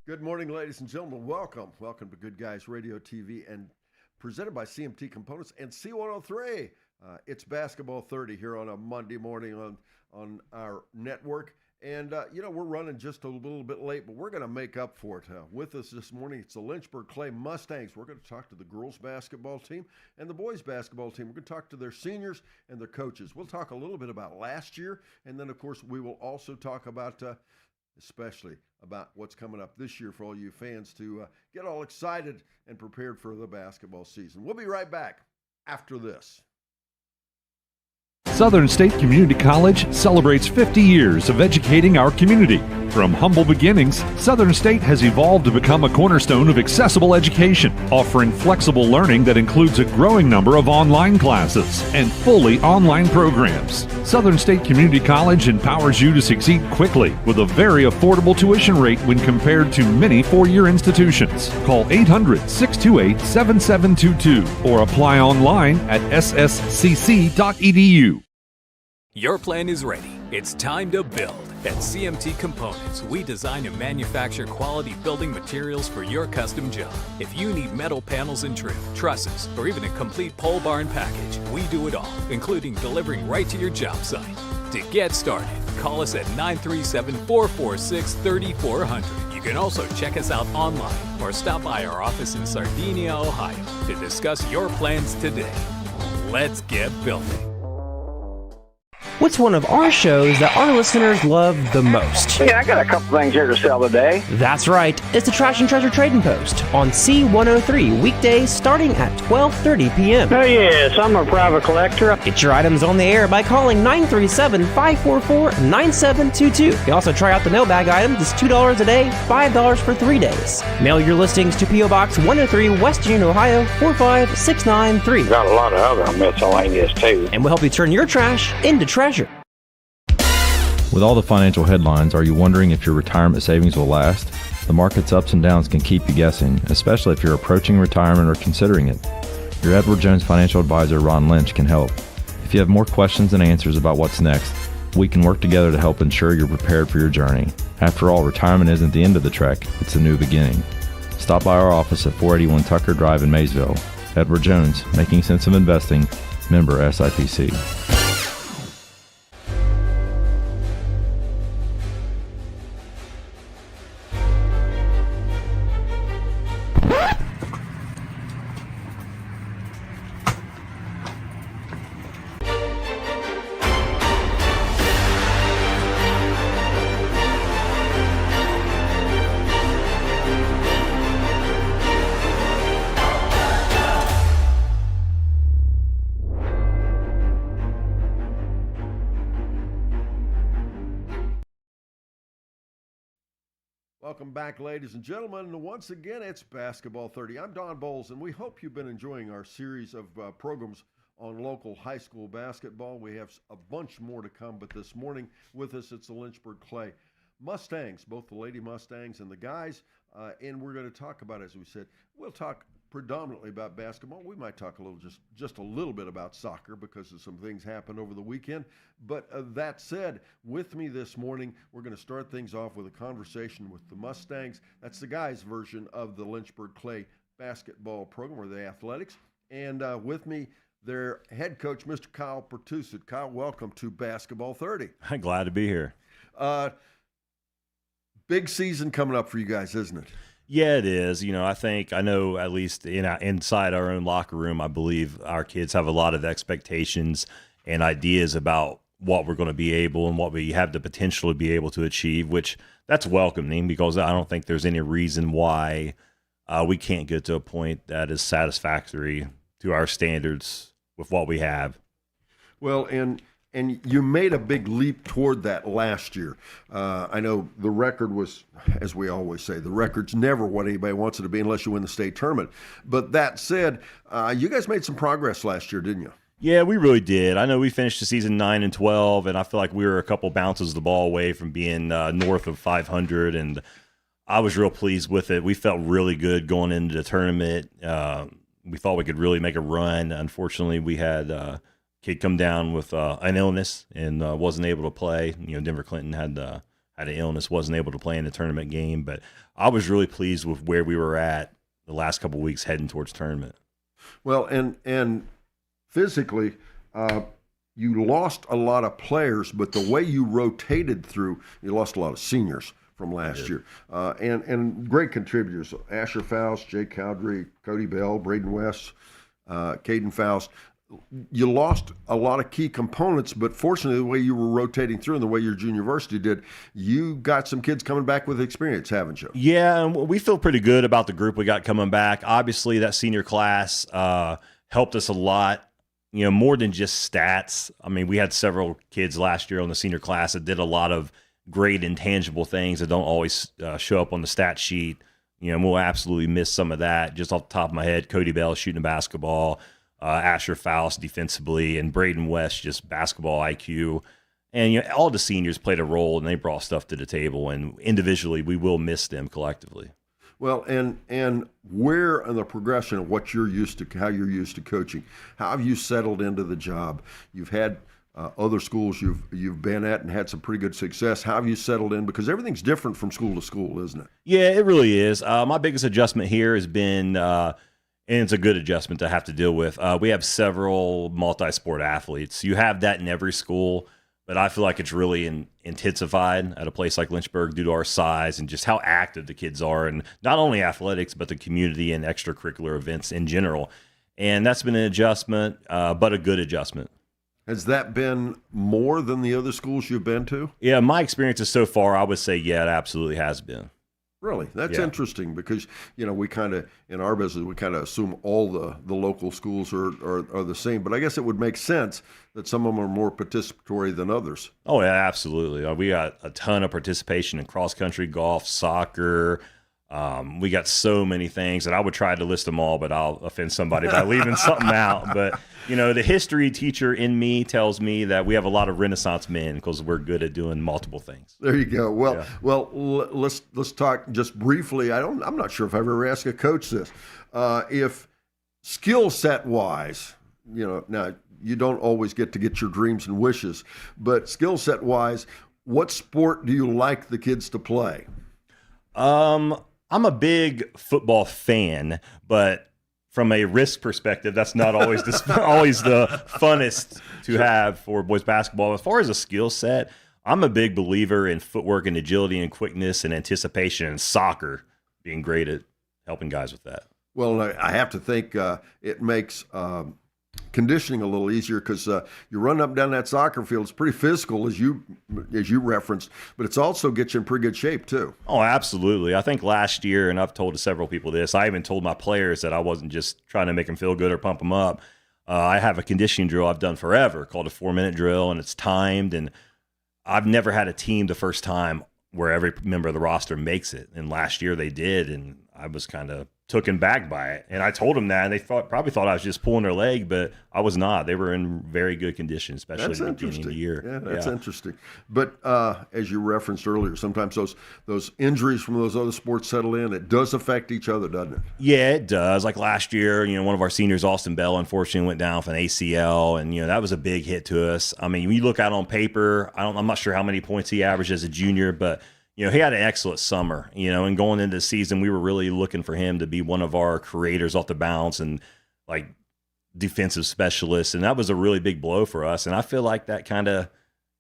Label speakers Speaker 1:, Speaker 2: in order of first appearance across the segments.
Speaker 1: Good morning, ladies and gentlemen. Welcome. Welcome to Good Guys Radio TV and presented by CMT Components and C103. It's Basketball 30 here on a Monday morning on our network. And, we're running just a little bit late, but we're going to make up for it. With us this morning, it's the Lynchburg-Clay Mustangs. We're going to talk to the girls' basketball team and the boys' basketball team. We're going to talk to their seniors and their coaches. We'll talk a little bit about last year, and then, of course, we will also talk about especially about what's coming up this year for all you fans to get all excited and prepared for the basketball season. We'll be right back after this.
Speaker 2: Southern State Community College celebrates 50 years of educating our community. From humble beginnings, Southern State has evolved to become a cornerstone of accessible education, offering flexible learning that includes a growing number of online classes and fully online programs. Southern State Community College empowers you to succeed quickly with a very affordable tuition rate when compared to many four-year institutions. Call 800-628-7722 or apply online at sscc.edu.
Speaker 3: Your plan is ready. It's time to build. At CMT Components, we design and manufacture quality building materials for your custom job. If you need metal panels and trim, trusses, or even a complete pole barn package, we do it all, including delivering right to your job site. To get started, call us at 937-446-3400. You can also check us out online or stop by our office in Sardinia, Ohio to discuss your plans today. Let's get building.
Speaker 4: What's one of our shows that our listeners love the most?
Speaker 5: Yeah, I got a couple things here to sell today.
Speaker 4: That's right. It's the Trash and Treasure Trading Post on C103 weekdays starting at 12:30 p.m.
Speaker 5: Oh, yes, I'm a private collector.
Speaker 4: Get your items on the air by calling 937-544-9722. You can also try out the mailbag items. It's $2 a day, $5 for 3 days. Mail your listings to P.O. Box 103, West Union, Ohio, 45693.
Speaker 5: Got a lot of other miscellaneous, too.
Speaker 4: And we'll help you turn your trash into treasure.
Speaker 6: With all the financial headlines, are you wondering if your retirement savings will last? The market's ups and downs can keep you guessing, especially if you're approaching retirement or considering it. Your Edward Jones financial advisor, Ron Lynch, can help. If you have more questions than answers about what's next, we can work together to help ensure you're prepared for your journey. After all, retirement isn't the end of the trek, it's a new beginning. Stop by our office at 481 Tucker Drive in Maysville. Edward Jones, making sense of investing, member SIPC.
Speaker 1: Welcome back, ladies and gentlemen. Once again, it's Basketball 30. I'm Don Bowles, and we hope you've been enjoying our series of programs on local high school basketball. We have a bunch more to come, but this morning with us, it's the Lynchburg-Clay Mustangs, both the Lady Mustangs and the guys, and we're going to talk about, as we said, we'll talk predominantly about basketball. We might talk a little, just a little bit about soccer because of some things happened over the weekend. But that said, with me this morning, we're going to start things off with a conversation with the Mustangs. That's the guys' version of the Lynchburg-Clay basketball program, or the athletics. And with me, their head coach, Mr. Kyle Pertussit. Kyle, welcome to Basketball 30.
Speaker 7: I'm glad to be here.
Speaker 1: Big season coming up for you guys, isn't it?
Speaker 7: Yeah, it is. I know at least inside our own locker room, I believe our kids have a lot of expectations and ideas about what we're going to be able and what we have the potential to be able to achieve, which that's welcoming because I don't think there's any reason why we can't get to a point that is satisfactory to our standards with what we have.
Speaker 1: Well, and you made a big leap toward that last year. I know the record was, as we always say, the record's never what anybody wants it to be unless you win the state tournament. But that said, you guys made some progress last year, didn't you?
Speaker 7: Yeah, we really did. I know we finished the season 9-12, and I feel like we were a couple bounces of the ball away from being north of 500, and I was real pleased with it. We felt really good going into the tournament. We thought we could really make a run. Unfortunately, we had kid come down with an illness and wasn't able to play. Denver Clinton had had an illness, wasn't able to play in the tournament game. But I was really pleased with where we were at the last couple of weeks heading towards tournament.
Speaker 1: Well, and physically, you lost a lot of players, but the way you rotated through, you lost a lot of seniors from last year. And great contributors, Asher Faust, Jake Cowdery, Cody Bell, Braden West, Caden Faust. You lost a lot of key components, but fortunately, the way you were rotating through and the way your junior varsity did, you got some kids coming back with experience, haven't you?
Speaker 7: Yeah, and we feel pretty good about the group we got coming back. Obviously, that senior class helped us a lot, more than just stats. I mean, we had several kids last year on the senior class that did a lot of great intangible things that don't always show up on the stat sheet. We'll absolutely miss some of that. Just off the top of my head, Cody Bell shooting a basketball, Asher Faust defensively, and Braden West just basketball IQ. And all the seniors played a role, and they brought stuff to the table. And individually, we will miss them collectively.
Speaker 1: Well, and where in the progression of what you're used to, how you're used to coaching, how have you settled into the job? You've had other schools you've been at and had some pretty good success. How have you settled in? Because everything's different from school to school, isn't it?
Speaker 7: Yeah, it really is. My biggest adjustment here has been, and it's a good adjustment to have to deal with. We have several multi-sport athletes. You have that in every school, but I feel like it's really intensified at a place like Lynchburg due to our size and just how active the kids are, and not only athletics, but the community and extracurricular events in general. And that's been an adjustment, but a good adjustment.
Speaker 1: Has that been more than the other schools you've been to?
Speaker 7: Yeah, my experiences so far, I would say, yeah, it absolutely has been.
Speaker 1: Really? That's interesting because, we kind of, in our business, we kind of assume all the local schools are the same. But I guess it would make sense that some of them are more participatory than others.
Speaker 7: Oh, yeah, absolutely. We got a ton of participation in cross-country, golf, soccer. We got so many things, and I would try to list them all, but I'll offend somebody by leaving something out. But, the history teacher in me tells me that we have a lot of Renaissance men because we're good at doing multiple things.
Speaker 1: There you go. Well, let's talk just briefly. I'm not sure if I've ever asked a coach this. If skill set wise, now you don't always get your dreams and wishes, but skill set wise, what sport do you like the kids to play?
Speaker 7: I'm a big football fan, but from a risk perspective, that's not always always the funnest to have for boys basketball. As far as a skill set, I'm a big believer in footwork and agility and quickness and anticipation, and soccer being great at helping guys with that. Well,
Speaker 1: I have to think it makes conditioning a little easier because you run up and down that soccer field. It's pretty physical, as you referenced, but it's also gets you in pretty good shape too.
Speaker 7: Oh, absolutely. I think last year, and I've told several people this, I even told my players that I wasn't just trying to make them feel good or pump them up. I have a conditioning drill I've done forever called a 4-minute drill, and it's timed, and I've never had a team the first time where every member of the roster makes it. And last year they did, and I was kind of taken back by it. And I told them that, and they probably thought I was just pulling their leg, but I was not. They were in very good condition, especially at the beginning of the year.
Speaker 1: Yeah, that's interesting. But as you referenced earlier, sometimes those injuries from those other sports settle in. It does affect each other, doesn't it?
Speaker 7: Yeah, it does. Like last year, one of our seniors, Austin Bell, unfortunately went down with an ACL, and that was a big hit to us. I mean, when you look out on paper, I'm not sure how many points he averaged as a junior, but he had an excellent summer, and going into the season, we were really looking for him to be one of our creators off the bounce and like defensive specialists. And that was a really big blow for us. And I feel like that kind of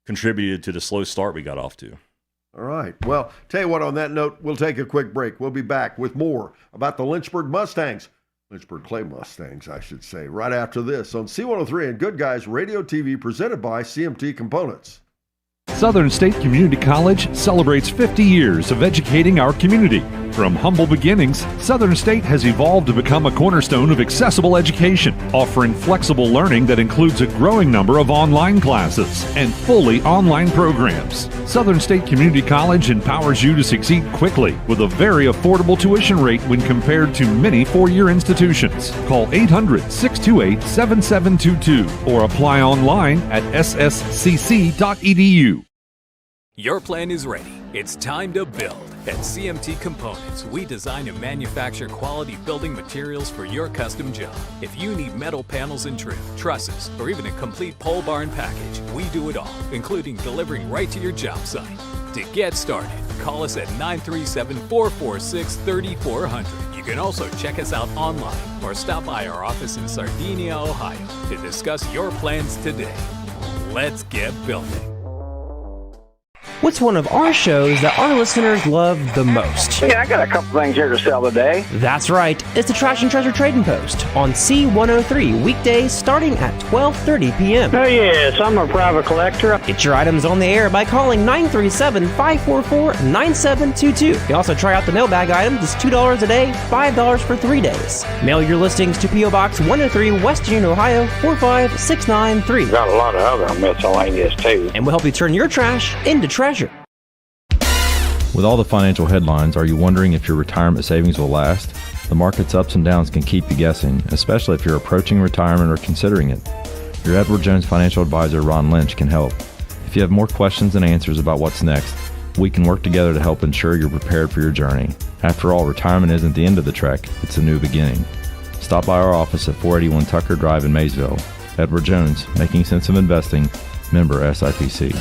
Speaker 7: contributed to the slow start we got off to.
Speaker 1: All right. Well, tell you what, on that note, we'll take a quick break. We'll be back with more about the Lynchburg Mustangs, Lynchburg-Clay Mustangs, I should say, right after this on C103 and Good Guys Radio TV, presented by CMT Components.
Speaker 2: Southern State Community College celebrates 50 years of educating our community. From humble beginnings, Southern State has evolved to become a cornerstone of accessible education, offering flexible learning that includes a growing number of online classes and fully online programs. Southern State Community College empowers you to succeed quickly with a very affordable tuition rate when compared to many four-year institutions. Call 800-628-7722 or apply online at sscc.edu.
Speaker 3: Your plan is ready. It's time to build. At CMT Components, we design and manufacture quality building materials for your custom job. If you need metal panels and trim, trusses, or even a complete pole barn package, we do it all, including delivering right to your job site. To get started, call us at 937-446-3400. You can also check us out online or stop by our office in Sardinia, Ohio to discuss your plans today. Let's get building.
Speaker 4: What's one of our shows that our listeners love the most?
Speaker 5: Yeah, I got a couple things here to sell today.
Speaker 4: That's right, it's the Trash and Treasure Trading Post on C103, weekdays starting at 12:30 p.m.
Speaker 5: Oh, yes, I'm a private collector.
Speaker 4: Get your items on the air by calling 937-544-9722. You can also try out the mailbag items. It's $2 a day, $5 for 3 days. Mail your listings to P.O. Box 103, West Union, Ohio, 45693.
Speaker 5: Got a lot of other miscellaneous, too.
Speaker 4: And we'll help you turn your trash into treasure.
Speaker 6: With all the financial headlines, are you wondering if your retirement savings will last? The market's ups and downs can keep you guessing, especially if you're approaching retirement or considering it. Your Edward Jones financial advisor, Ron Lynch, can help. If you have more questions than answers about what's next, we can work together to help ensure you're prepared for your journey. After all, retirement isn't the end of the trek, it's a new beginning. Stop by our office at 481 Tucker Drive in Maysville. Edward Jones, making sense of investing, member SIPC.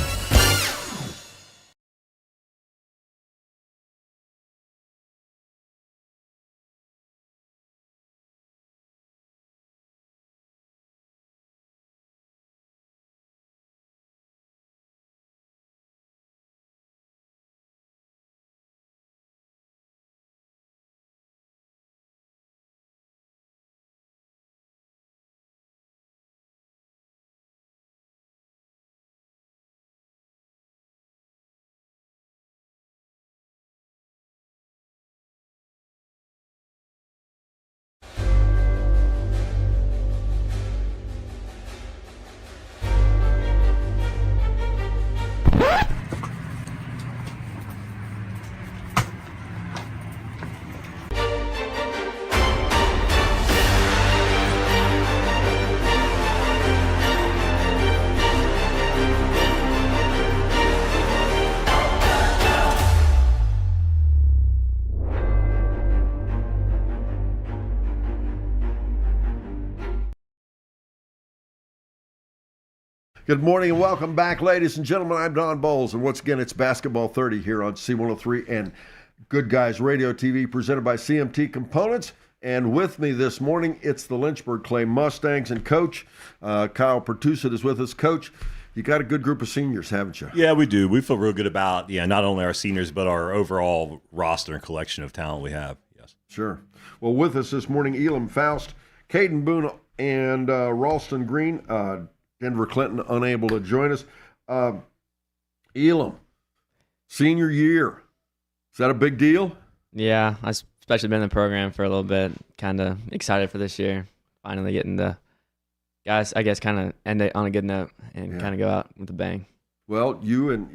Speaker 1: Good morning and welcome back, ladies and gentlemen. I'm Don Bowles, and once again, it's Basketball 30 here on C103 and Good Guys Radio TV, presented by CMT Components. And with me this morning, it's the Lynchburg-Clay Mustangs, and Coach Kyle Pertussit is with us. Coach, you got a good group of seniors, haven't you?
Speaker 7: Yeah, we do. We feel real good about not only our seniors, but our overall roster and collection of talent we have. Yes.
Speaker 1: Sure. Well, with us this morning, Elam Faust, Caden Boone, and Ralston Green. Denver Clinton unable to join us. Elam, senior year. Is that a big deal?
Speaker 8: Yeah, I've especially been in the program for a little bit. Kind of excited for this year. Finally getting the guys, I guess, kind of end it on a good note and kind of go out with a bang.
Speaker 1: Well, you and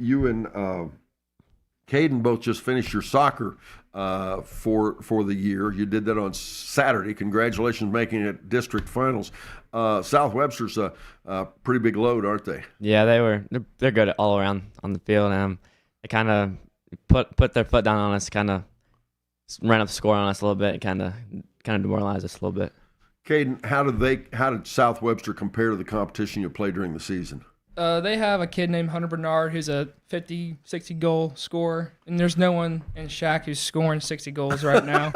Speaker 1: Caden both just finished your soccer for the year. You did that on Saturday. Congratulations, making it district finals. South Webster's a pretty big load, aren't they?
Speaker 8: Yeah, they're good all around on the field. They kind of put their foot down on us, kind of ran up the score on us a little bit, kind of demoralized us a little bit.
Speaker 1: Caden, how did South Webster compare to the competition you played during the season?
Speaker 9: They have a kid named Hunter Bernard who's a 50, 60 goal scorer, and there's no one in Shack who's scoring 60 goals right now.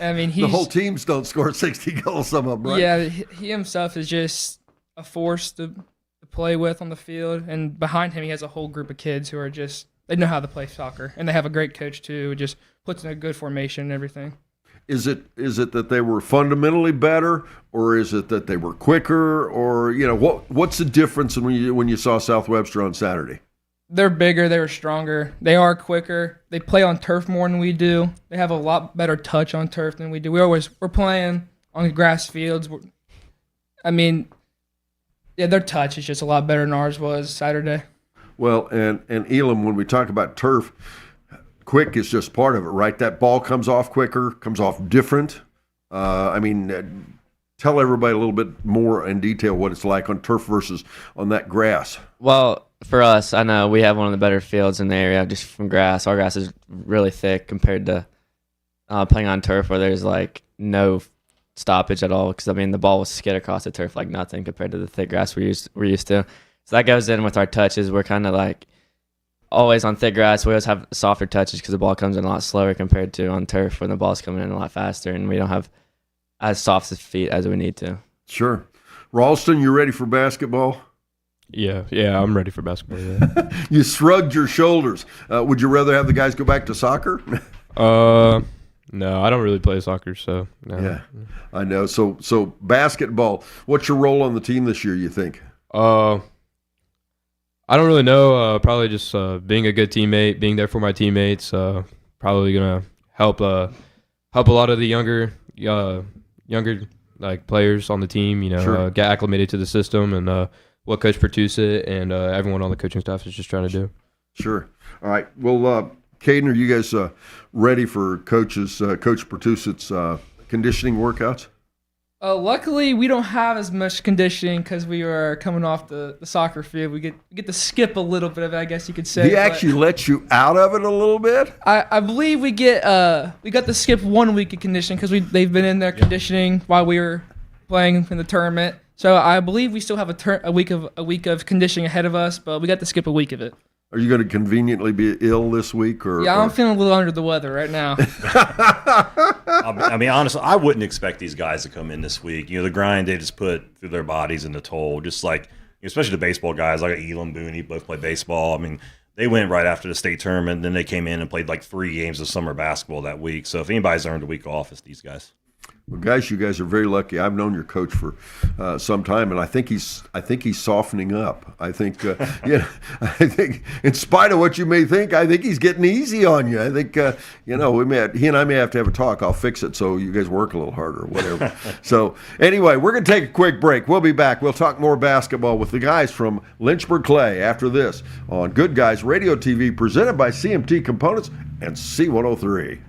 Speaker 9: I mean,
Speaker 1: the whole teams don't score 60 goals, some of them, right?
Speaker 9: Yeah, he himself is just a force to play with on the field, and behind him he has a whole group of kids who are they know how to play soccer, and they have a great coach too who just puts in a good formation and everything.
Speaker 1: Is it that they were fundamentally better, or is it that they were quicker, or what's the difference when you saw South Webster on Saturday?
Speaker 9: They're bigger, they were stronger, they are quicker, they play on turf more than we do. They have a lot better touch on turf than we do. We're playing on grass fields. Their touch is just a lot better than ours was Saturday.
Speaker 1: Well, and Elam, when we talk about turf, quick is just part of it, right? That ball comes off quicker, comes off different. Tell everybody a little bit more in detail what it's like on turf versus on that grass.
Speaker 8: Well, for us, I know we have one of the better fields in the area just from grass. Our grass is really thick compared to playing on turf where there's no stoppage at all, because the ball will skid across the turf like nothing compared to the thick grass we're used to. So that goes in with our touches. We're kind of always on thick grass, we always have softer touches because the ball comes in a lot slower compared to on turf when the ball's coming in a lot faster, and we don't have as soft as feet as we need to.
Speaker 1: Sure. Ralston, you ready for basketball?
Speaker 10: Yeah, I'm ready for basketball. Yeah.
Speaker 1: You shrugged your shoulders. Would you rather have the guys go back to soccer?
Speaker 10: No, I don't really play soccer, so no.
Speaker 1: Yeah, I know. So basketball. What's your role on the team this year, you think?
Speaker 10: I don't really know. Probably just being a good teammate, being there for my teammates. Probably gonna help a lot of the younger like players on the team.
Speaker 1: Sure.
Speaker 10: Get acclimated to the system and what Coach Pertusa and everyone on the coaching staff is just trying to do.
Speaker 1: Sure. All right. Well, Caden, are you guys ready for Coach Pertusa's conditioning workouts?
Speaker 9: Luckily, we don't have as much conditioning because we are coming off the soccer field. We get to skip a little bit of it, I guess you could say.
Speaker 1: He actually lets you out of it a little bit?
Speaker 9: I believe we got to skip 1 week of conditioning because they've been in there conditioning while we were playing in the tournament. So I believe we still have a week of conditioning ahead of us, but we got to skip a week of it.
Speaker 1: Are you going to conveniently be ill this week?
Speaker 9: Yeah, I'm feeling a little under the weather right now.
Speaker 7: I mean, honestly, I wouldn't expect these guys to come in this week. The grind they just put through their bodies and the toll, just like, especially the baseball guys, like Elam, Booney, both play baseball. I mean, they went right after the state tournament, then they came in and played like 3 games of summer basketball that week. So if anybody's earned a week off, it's these guys.
Speaker 1: Well, guys, you guys are very lucky. I've known your coach for some time, and I think he's softening up. I think, I think in spite of what you may think, I think he's getting easy on you. I think, he and I may have to have a talk. I'll fix it so you guys work a little harder, or whatever. So anyway, we're going to take a quick break. We'll be back. We'll talk more basketball with the guys from Lynchburg-Clay after this on Good Guys Radio TV, presented by CMT Components and C103.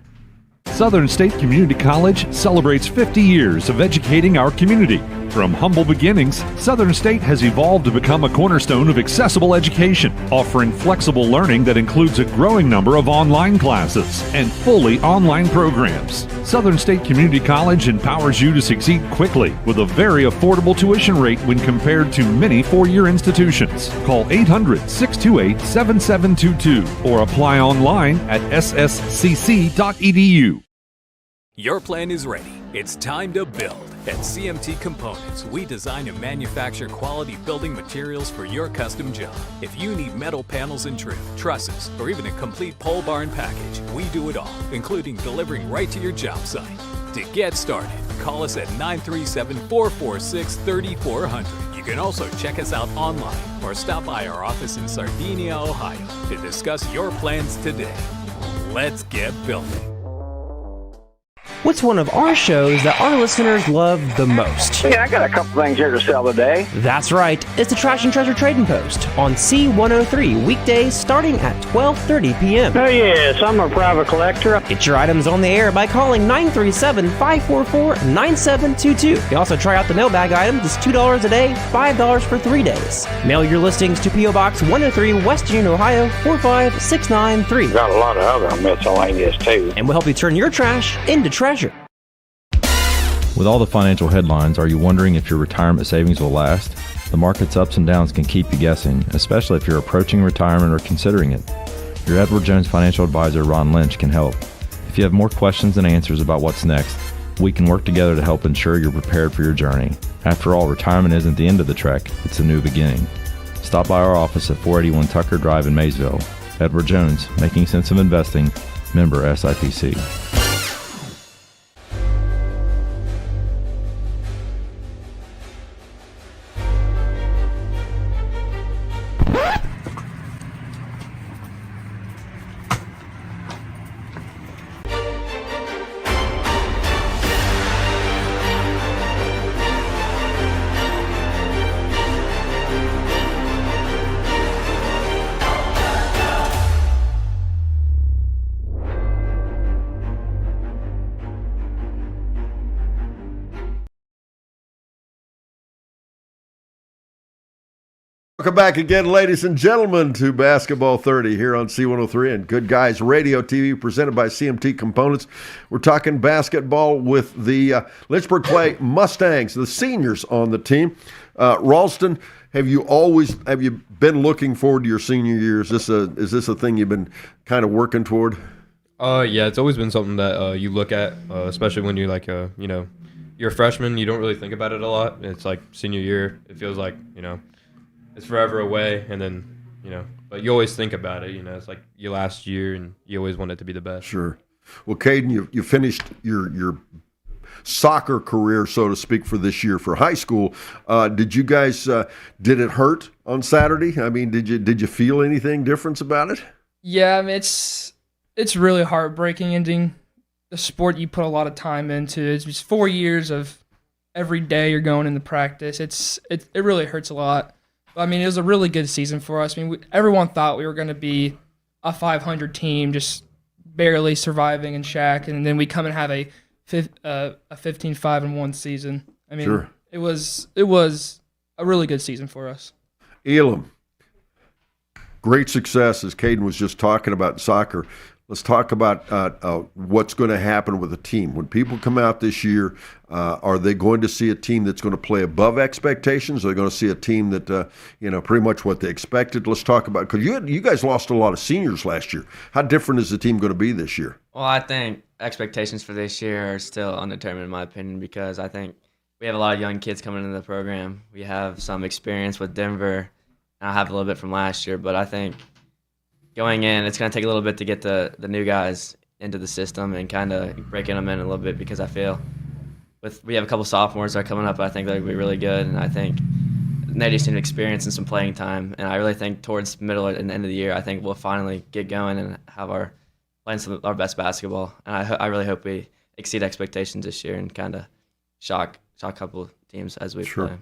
Speaker 2: Southern State Community College celebrates 50 years of educating our community. From humble beginnings, Southern State has evolved to become a cornerstone of accessible education, offering flexible learning that includes a growing number of online classes and fully online programs. Southern State Community College empowers you to succeed quickly with a very affordable tuition rate when compared to many four-year institutions. Call 800-628-7722 or apply online at sscc.edu.
Speaker 3: Your plan is ready. It's time to build. At CMT Components, we design and manufacture quality building materials for your custom job. If you need metal panels and trim, trusses, or even a complete pole barn package, we do it all, including delivering right to your job site. To get started, call us at 937-446-3400. You can also check us out online or stop by our office in Sardinia, Ohio to discuss your plans today. Let's get building.
Speaker 4: What's one of our shows that our listeners love the most?
Speaker 5: Yeah, I got a couple things here to sell today.
Speaker 4: That's right. It's the Trash and Treasure Trading Post on C103, weekdays starting at 12:30 p.m.
Speaker 5: Oh, yes, I'm a private collector.
Speaker 4: Get your items on the air by calling 937-544-9722. You can also try out the mailbag item. It's $2 a day, $5 for 3 days. Mail your listings to P.O. Box 103, West Union, Ohio, 45693.
Speaker 5: Got a lot of other miscellaneous, too.
Speaker 4: And we'll help you turn your trash into treasure.
Speaker 6: With all the financial headlines, are you wondering if your retirement savings will last? The market's ups and downs can keep you guessing, especially if you're approaching retirement or considering it. Your Edward Jones financial advisor, Ron Lynch, can help. If you have more questions than answers about what's next, we can work together to help ensure you're prepared for your journey. After all, retirement isn't the end of the trek, it's a new beginning. Stop by our office at 481 Tucker Drive in Maysville. Edward Jones, making sense of investing, member SIPC.
Speaker 1: Welcome back again, ladies and gentlemen, to Basketball 30 here on C103 and Good Guys Radio TV, presented by CMT Components. We're talking basketball with the Lynchburg-Clay Mustangs, the seniors on the team. Ralston, have you been looking forward to your senior year? Is this a thing you've been kind of working toward?
Speaker 10: Yeah, it's always been something that you look at, especially when you're like you're a freshman. You don't really think about it a lot. It's like senior year. It feels like it's forever away, and then but you always think about it. It's like your last year, and you always want it to be the best.
Speaker 1: Sure. Well, Caden, you finished your soccer career, so to speak, for this year for high school. Did you guys did it hurt on Saturday? I mean, did you feel anything different about it?
Speaker 9: Yeah, I mean, it's really heartbreaking ending the sport you put a lot of time into. It's just 4 years of every day you're going into practice. It really hurts a lot. But, I mean, it was a really good season for us. I mean, everyone thought we were going to be a 500 team, just barely surviving in Shack, and then we come and have a 15-5-1 season. I mean,
Speaker 1: sure.
Speaker 9: It was a really good season for us.
Speaker 1: Elam, great success, as Caden was just talking about soccer. Let's talk about what's going to happen with the team. When people come out this year, are they going to see a team that's going to play above expectations? Are they going to see a team that, pretty much what they expected? Let's talk about, because you guys lost a lot of seniors last year. How different is the team going to be this year?
Speaker 8: Well, I think expectations for this year are still undetermined, in my opinion, because I think we have a lot of young kids coming into the program. We have some experience with Denver, and I have a little bit from last year, but I think going in, it's going to take a little bit to get the new guys into the system and kind of breaking them in a little bit, because I feel we have a couple sophomores that are coming up. I think they're going to be really good, and I think they just need experience and some playing time. And I really think towards middle and end of the year, I think we'll finally get going and have playing some of our best basketball. And I really hope we exceed expectations this year and kind of shock a couple of teams as we play.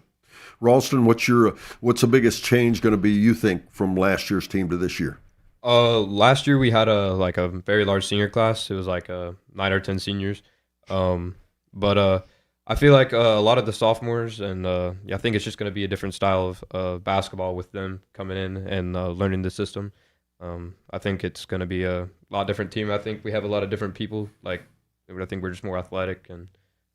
Speaker 1: Ralston, what's the biggest change going to be, you think, from last year's team to this year?
Speaker 10: Last year we had a very large senior class. It was like 9 or 10 seniors. But I feel like a lot of the sophomores, and I think it's just going to be a different style of basketball with them coming in and learning the system. I think it's going to be a lot different team. I think we have a lot of different people. I think we're just more athletic, and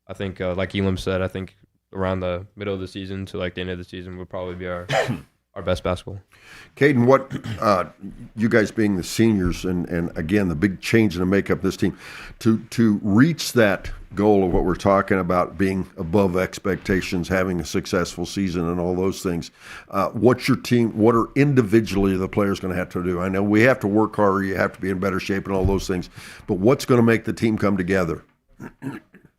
Speaker 10: I think like Elam said, I think around the middle of the season to like the end of the season will probably be our best basketball.
Speaker 1: Caden, what you guys being the seniors, and again the big change in the makeup of this team, to reach that goal of what we're talking about, being above expectations, having a successful season, and all those things. What's your team? What are individually the players going to have to do? I know we have to work harder. You have to be in better shape, and all those things. But what's going to make the team come together?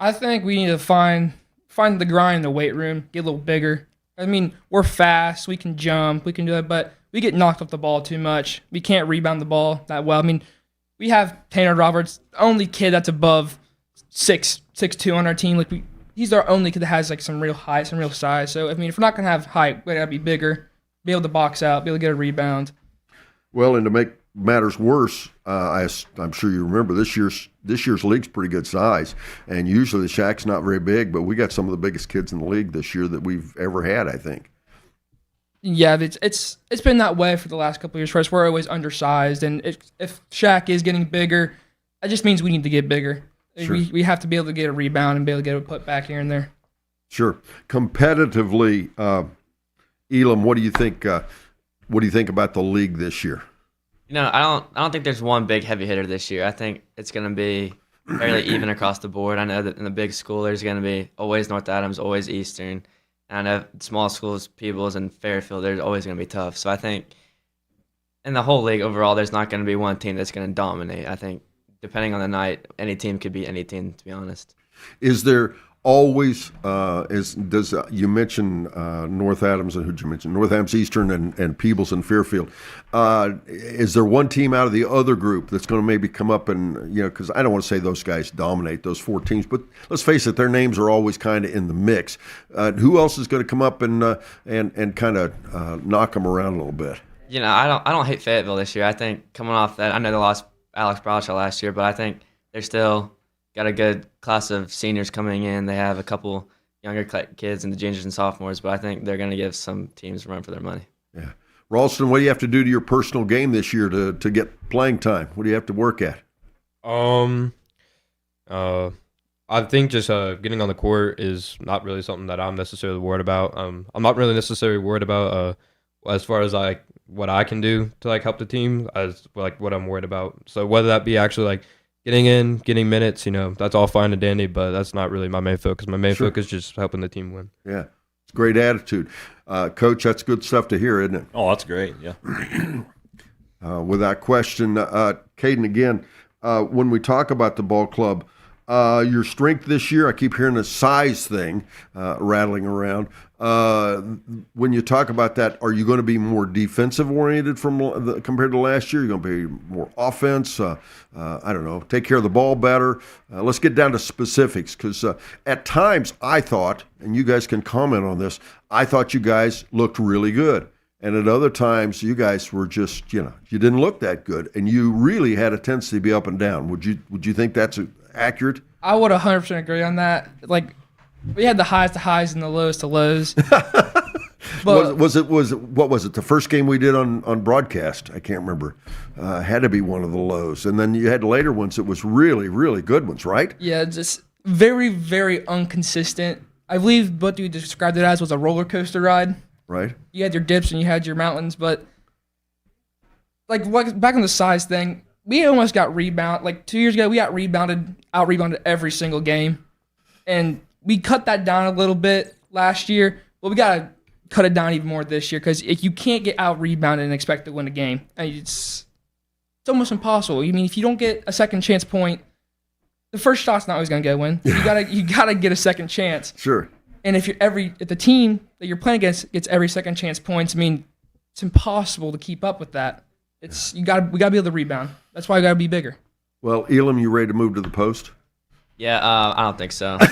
Speaker 9: I think we need to find the grind in the weight room, get a little bigger. I mean, we're fast, we can jump, we can do that, but we get knocked off the ball too much. We can't rebound the ball that well. I mean, we have Tanner Roberts, the only kid that's above 6'2" on our team. He's our only kid that has some real height, some real size. So I mean, if we're not gonna have height, we gotta be bigger, be able to box out, be able to get a rebound.
Speaker 1: Well, and to make matters worse, I'm sure you remember this year's league's pretty good size, and usually the Shack's not very big, but we got some of the biggest kids in the league this year that we've ever had, I think.
Speaker 9: Yeah, it's been that way for the last couple of years for us. We're always undersized, and if Shack is getting bigger, that just means we need to get bigger. Sure. We have to be able to get a rebound and be able to get a put back here and there.
Speaker 1: Sure. Competitively, Elam, what do you think? What do you think about the league this year?
Speaker 8: I don't think there's one big heavy hitter this year. I think it's going to be fairly even across the board. I know that in the big school, there's going to be always North Adams, always Eastern. And I know small schools, Peebles and Fairfield, there's always going to be tough. So I think in the whole league overall, there's not going to be one team that's going to dominate. I think depending on the night, any team could beat any team, to be honest.
Speaker 1: Is there always you mentioned North Adams, and who'd you mention? North Adams, Eastern, and Peebles and Fairfield. Is there one team out of the other group that's going to maybe come up and, because I don't want to say those guys dominate those 4 teams, but let's face it, their names are always kind of in the mix. Who else is going to come up and kind of knock them around a little bit?
Speaker 8: I don't hate Fayetteville this year. I think coming off that, I know they lost Alex Bradshaw last year, but I think they're still got a good class of seniors coming in. They have a couple younger kids and the juniors and sophomores, but I think they're going to give some teams a run for their money.
Speaker 1: Yeah. Ralston, what do you have to do to your personal game this year to get playing time? What do you have to work at?
Speaker 10: I think just getting on the court is not really something that I'm necessarily worried about. I'm not really necessarily worried about as far as like what I can do to like help the team as like what I'm worried about. So whether that be actually like getting minutes, that's all fine and dandy, but that's not really my main focus. My main focus is just helping the team win.
Speaker 1: Yeah, it's a great attitude. Coach, that's good stuff to hear, isn't it?
Speaker 7: Oh, that's great. Yeah.
Speaker 1: Without question. Caden, again, when we talk about the ball club, your strength this year, I keep hearing the size thing rattling around. When you talk about that, are you going to be more defensive oriented compared to last year? You're going to be more offense? I don't know. Take care of the ball better. Let's get down to specifics, because at times I thought, and you guys can comment on this, I thought you guys looked really good. And at other times, you guys were just, you didn't look that good, and you really had a tendency to be up and down. Would you think that's accurate?
Speaker 9: I would 100% agree on that. Like, we had the highs to highs and the lows to lows. But
Speaker 1: was it what was it? The first game we did on broadcast, I can't remember. Had to be one of the lows, and then you had later ones that was really, really good ones, right?
Speaker 9: Yeah, just very, very inconsistent. I believe what you described it as was a roller coaster ride.
Speaker 1: Right.
Speaker 9: You had your dips and you had your mountains, but like back on the size thing, we almost got rebounded. Like 2 years ago, we got out rebounded every single game, and we cut that down a little bit last year. But we gotta cut it down even more this year, because if you can't get out rebounded and expect to win a game, it's almost impossible. I mean, if you don't get a second chance point, the first shot's not always gonna go in. You gotta get a second chance.
Speaker 1: Sure.
Speaker 9: And if the team that you're playing against gets every second chance points, I mean, it's impossible to keep up with that. We gotta be able to rebound. That's why we gotta be bigger.
Speaker 1: Well, Elam, you ready to move to the post?
Speaker 8: Yeah, I don't think so. I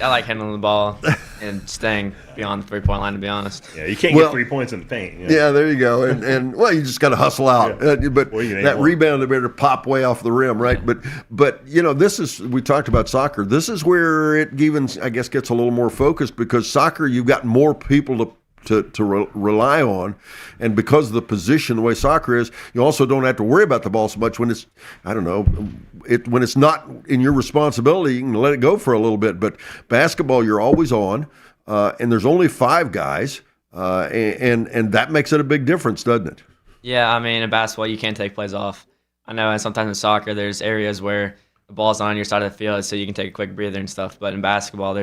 Speaker 8: like handling the ball and staying beyond the 3-point line, to be honest.
Speaker 7: Yeah, you can't get 3 points in the paint.
Speaker 1: Yeah, there you go. And well, you just got to hustle out.
Speaker 7: Yeah.
Speaker 1: But that rebound, they better pop way off the rim, right? Yeah. But this is, we talked about soccer. This is where it even, I guess, gets a little more focused, because soccer, you've got more people to rely on, and because of the position, the way soccer is, you also don't have to worry about the ball so much when it's, I don't know, when it's not in your responsibility. You can let it go for a little bit. But basketball, you're always on, and there's only 5 guys, and that makes it a big difference, doesn't it?
Speaker 8: Yeah, I mean, in basketball, you can't take plays off. I know, and sometimes in soccer, there's areas where the ball's on your side of the field, so you can take a quick breather and stuff. But in basketball,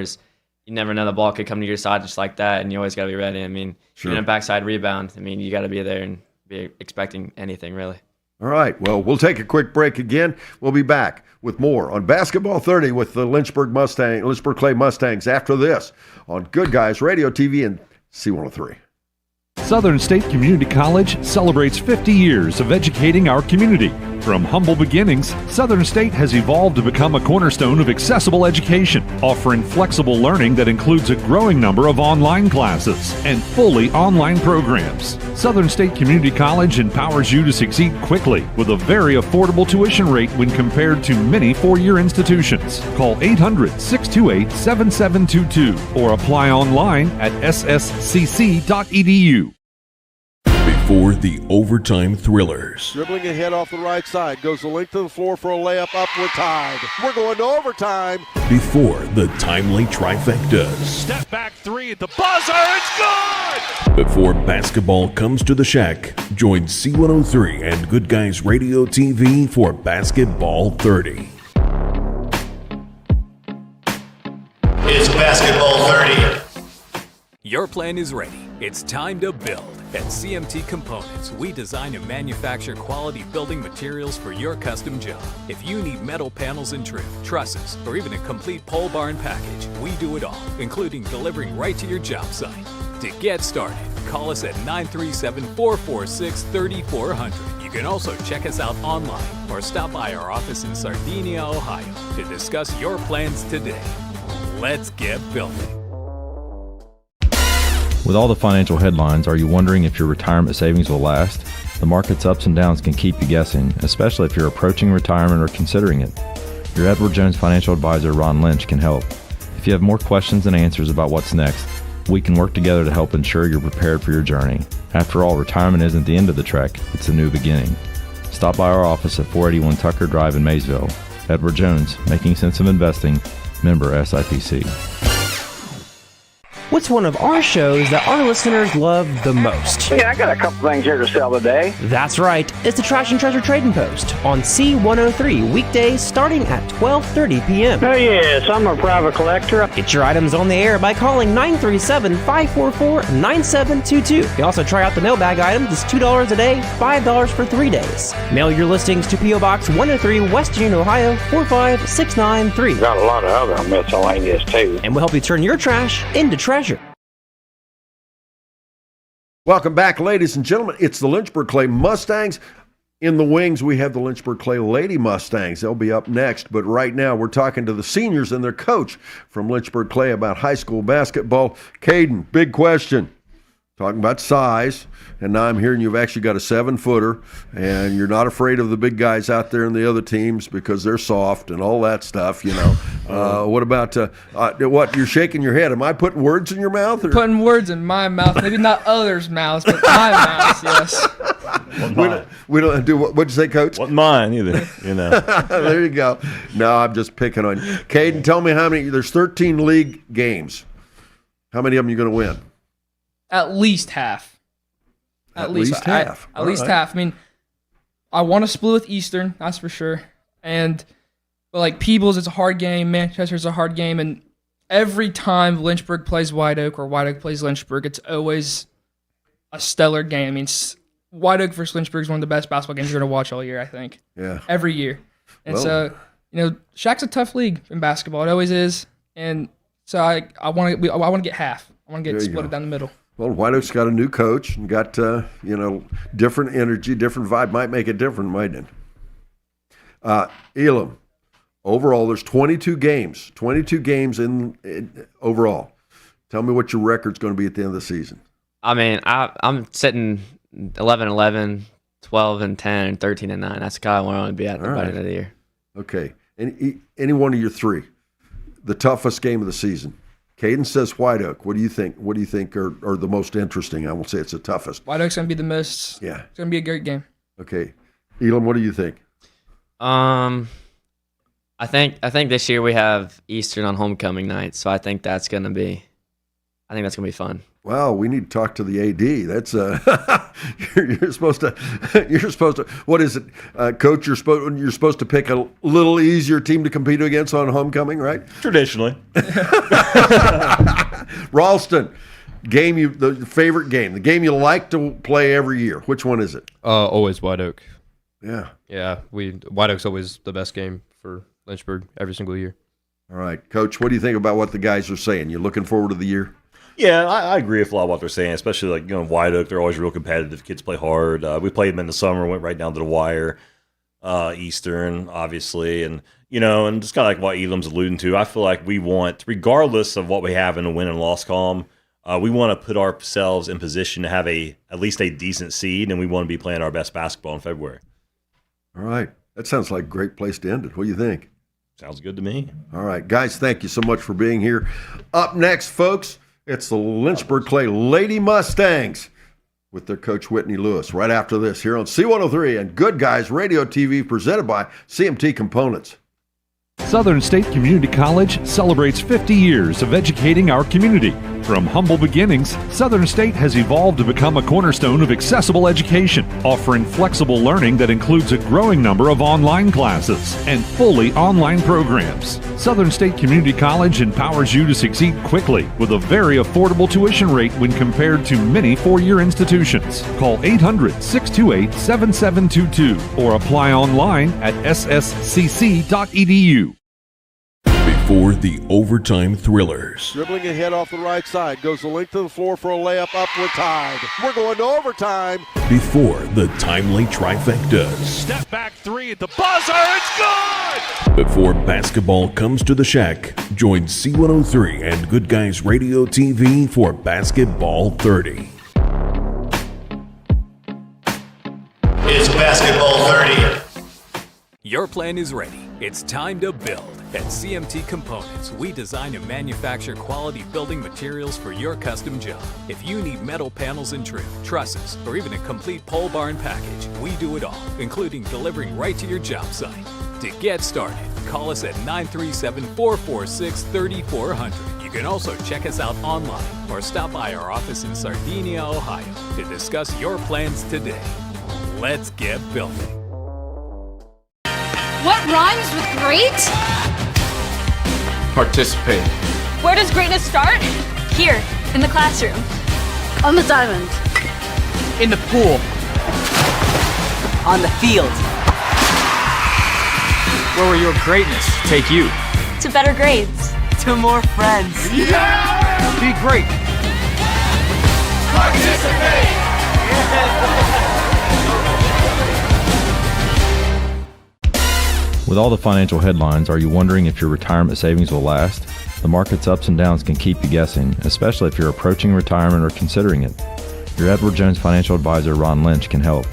Speaker 8: you never know, the ball could come to your side just like that, and you always got to be ready. I mean,
Speaker 1: sure.
Speaker 8: Even a backside rebound, I mean, you got to be there and be expecting anything, really.
Speaker 1: All right. Well, we'll take a quick break again. We'll be back with more on Basketball 30 with the Lynchburg-Clay Mustangs after this on Good Guys Radio, TV, and C103.
Speaker 2: Southern State Community College celebrates 50 years of educating our community. From humble beginnings, Southern State has evolved to become a cornerstone of accessible education, offering flexible learning that includes a growing number of online classes and fully online programs. Southern State Community College empowers you to succeed quickly with a very affordable tuition rate when compared to many four-year institutions. Call 800-628-7722 or apply online at sscc.edu.
Speaker 11: Before the overtime thrillers.
Speaker 12: Dribbling ahead off the right side. Goes the length of the floor for a layup. Up, we're tied. We're going to overtime.
Speaker 11: Before the timely trifectas.
Speaker 13: Step back three at the buzzer. It's good!
Speaker 11: Before basketball comes to the shack, join C103 and Good Guys Radio TV for Basketball 30.
Speaker 14: It's Basketball 30.
Speaker 3: Your plan is ready. It's time to build. At CMT Components, we design and manufacture quality building materials for your custom job. If you need metal panels and trim, trusses, or even a complete pole barn package, we do it all, including delivering right to your job site. To get started, call us at 937-446-3400. You can also check us out online or stop by our office in Sardinia, Ohio to discuss your plans today. Let's get building.
Speaker 6: With all the financial headlines, are you wondering if your retirement savings will last? The market's ups and downs can keep you guessing, especially if you're approaching retirement or considering it. Your Edward Jones financial advisor, Ron Lynch, can help. If you have more questions than answers about what's next, We can work together to help ensure you're prepared for your journey. After all, retirement isn't the end of the trek, it's a new beginning. Stop by our office at 481 Tucker Drive in Maysville. Edward Jones, Making Sense of Investing, member SIPC.
Speaker 4: What's one of our shows that our listeners love the most?
Speaker 5: Yeah, I got a couple things here to sell today.
Speaker 4: That's right. It's the Trash and Treasure Trading Post on C103 weekdays starting at 12:30 p.m.
Speaker 5: Oh, yes, I'm a private collector.
Speaker 4: Get your items on the air by calling 937-544-9722. You can also try out the mailbag items. It's $2 a day, $5 for 3 days. Mail your listings to P.O. Box 103, West Union, Ohio, 45693.
Speaker 5: Got a lot of other miscellaneous, too.
Speaker 4: And we'll help you turn your trash into treasure.
Speaker 1: Welcome back, ladies and gentlemen. It's the Lynchburg-Clay Mustangs. In the wings, we have the Lynchburg-Clay Lady Mustangs. They'll be up next. But right now, we're talking to the seniors and their coach from Lynchburg-Clay about high school basketball. Caden, big question. Talking about size. And now I'm hearing you've actually got a 7-footer, and you're not afraid of the big guys out there in the other teams because they're soft and all that stuff, you know. What about, what, you're shaking your head. Am I putting words in your mouth? Or?
Speaker 9: Putting words in my mouth. Maybe not others' mouths, but my mouth, yes.
Speaker 1: We don't do, what'd you say, Coach?
Speaker 7: Wasn't mine either, you know.
Speaker 1: There you go. No, I'm just picking on you. Caden, tell me how many, there's 13 league games. How many of them are you going to win?
Speaker 9: At least half.
Speaker 1: At least half.
Speaker 9: At least half. I mean, I want to split with Eastern, that's for sure. But like Peebles, it's a hard game. Manchester's a hard game. And every time Lynchburg plays White Oak or White Oak plays Lynchburg, it's always a stellar game. I mean, White Oak versus Lynchburg is one of the best basketball games you're going to watch all year, I think.
Speaker 1: Yeah.
Speaker 9: Every year. And so, you know, Shack's a tough league in basketball. It always is. And so I want to get half. I want to get split down the middle.
Speaker 1: Well, White Oak's got a new coach and got, different energy, different vibe. Might make it different, mightn't it? Elam, overall, there's 22 games. 22 games in overall. Tell me what your record's going to be at the end of the season.
Speaker 8: I mean, I'm sitting 11-11, 12-10, and 13-9. That's kind of where I want to be at the end of the year.
Speaker 1: Okay. Any one of your three, the toughest game of the season. Caden says White Oak. What do you think? What do you think are the most interesting? I won't say it's the toughest.
Speaker 9: White Oak's going to be the most.
Speaker 1: Yeah.
Speaker 9: It's going to be a great game.
Speaker 1: Okay. Elam, what do you think?
Speaker 8: I think this year we have Eastern on homecoming night, so I think that's going to be fun.
Speaker 1: Wow, we need to talk to the AD. That's you're supposed to. What is it, Coach? You're supposed to pick a little easier team to compete against on homecoming, right?
Speaker 7: Traditionally.
Speaker 1: Ralston, the favorite game, the game you like to play every year. Which one is it?
Speaker 10: Always White Oak.
Speaker 1: Yeah.
Speaker 10: Yeah, White Oak's always the best game for Lynchburg every single year.
Speaker 1: All right, Coach. What do you think about what the guys are saying? You looking forward to the year?
Speaker 7: Yeah, I agree with a lot of what they're saying, especially like, White Oak. They're always real competitive. Kids play hard. We played them in the summer, went right down to the wire. Eastern, obviously, and just kind of like what Elam's alluding to. I feel like we want, regardless of what we have in a win and loss column, we want to put ourselves in position to have at least a decent seed, and we want to be playing our best basketball in February.
Speaker 1: All right, that sounds like a great place to end it. What do you think?
Speaker 7: Sounds good to me.
Speaker 1: All right, guys, thank you so much for being here. Up next, folks, it's the Lynchburg-Clay Lady Mustangs with their coach Whitney Lewis right after this here on C103 and Good Guys Radio TV presented by CMT Components.
Speaker 2: Southern State Community College celebrates 50 years of educating our community. From humble beginnings, Southern State has evolved to become a cornerstone of accessible education, offering flexible learning that includes a growing number of online classes and fully online programs. Southern State Community College empowers you to succeed quickly with a very affordable tuition rate when compared to many four-year institutions. Call 800-628-7722 or apply online at sscc.edu.
Speaker 11: Before the overtime thrillers.
Speaker 12: Dribbling ahead off the right side. Goes the length of the floor for a layup. Up, we're tied. We're going to overtime.
Speaker 11: Before the timely trifectas.
Speaker 13: Step back three at the buzzer. It's good!
Speaker 11: Before basketball comes to the Shack, join C103 and Good Guys Radio TV for Basketball 30.
Speaker 14: It's Basketball 30.
Speaker 3: Your plan is ready. It's time to build. At CMT Components, we design and manufacture quality building materials for your custom job. If you need metal panels and trim, trusses, or even a complete pole barn package, we do it all, including delivering right to your job site. To get started, call us at 937-446-3400. You can also check us out online or stop by our office in Sardinia, Ohio to discuss your plans today. Let's get building.
Speaker 15: What rhymes with great?
Speaker 16: Participate.
Speaker 15: Where does greatness start? Here, in the classroom. On the diamond.
Speaker 16: In the pool.
Speaker 17: On the field.
Speaker 16: Where will your greatness take you?
Speaker 15: To better grades.
Speaker 17: To more friends.
Speaker 16: Yeah! Be great.
Speaker 14: Participate!
Speaker 6: With all the financial headlines, are you wondering if your retirement savings will last? The market's ups and downs can keep you guessing, especially if you're approaching retirement or considering it. Your Edward Jones financial advisor, Ron Lynch, can help.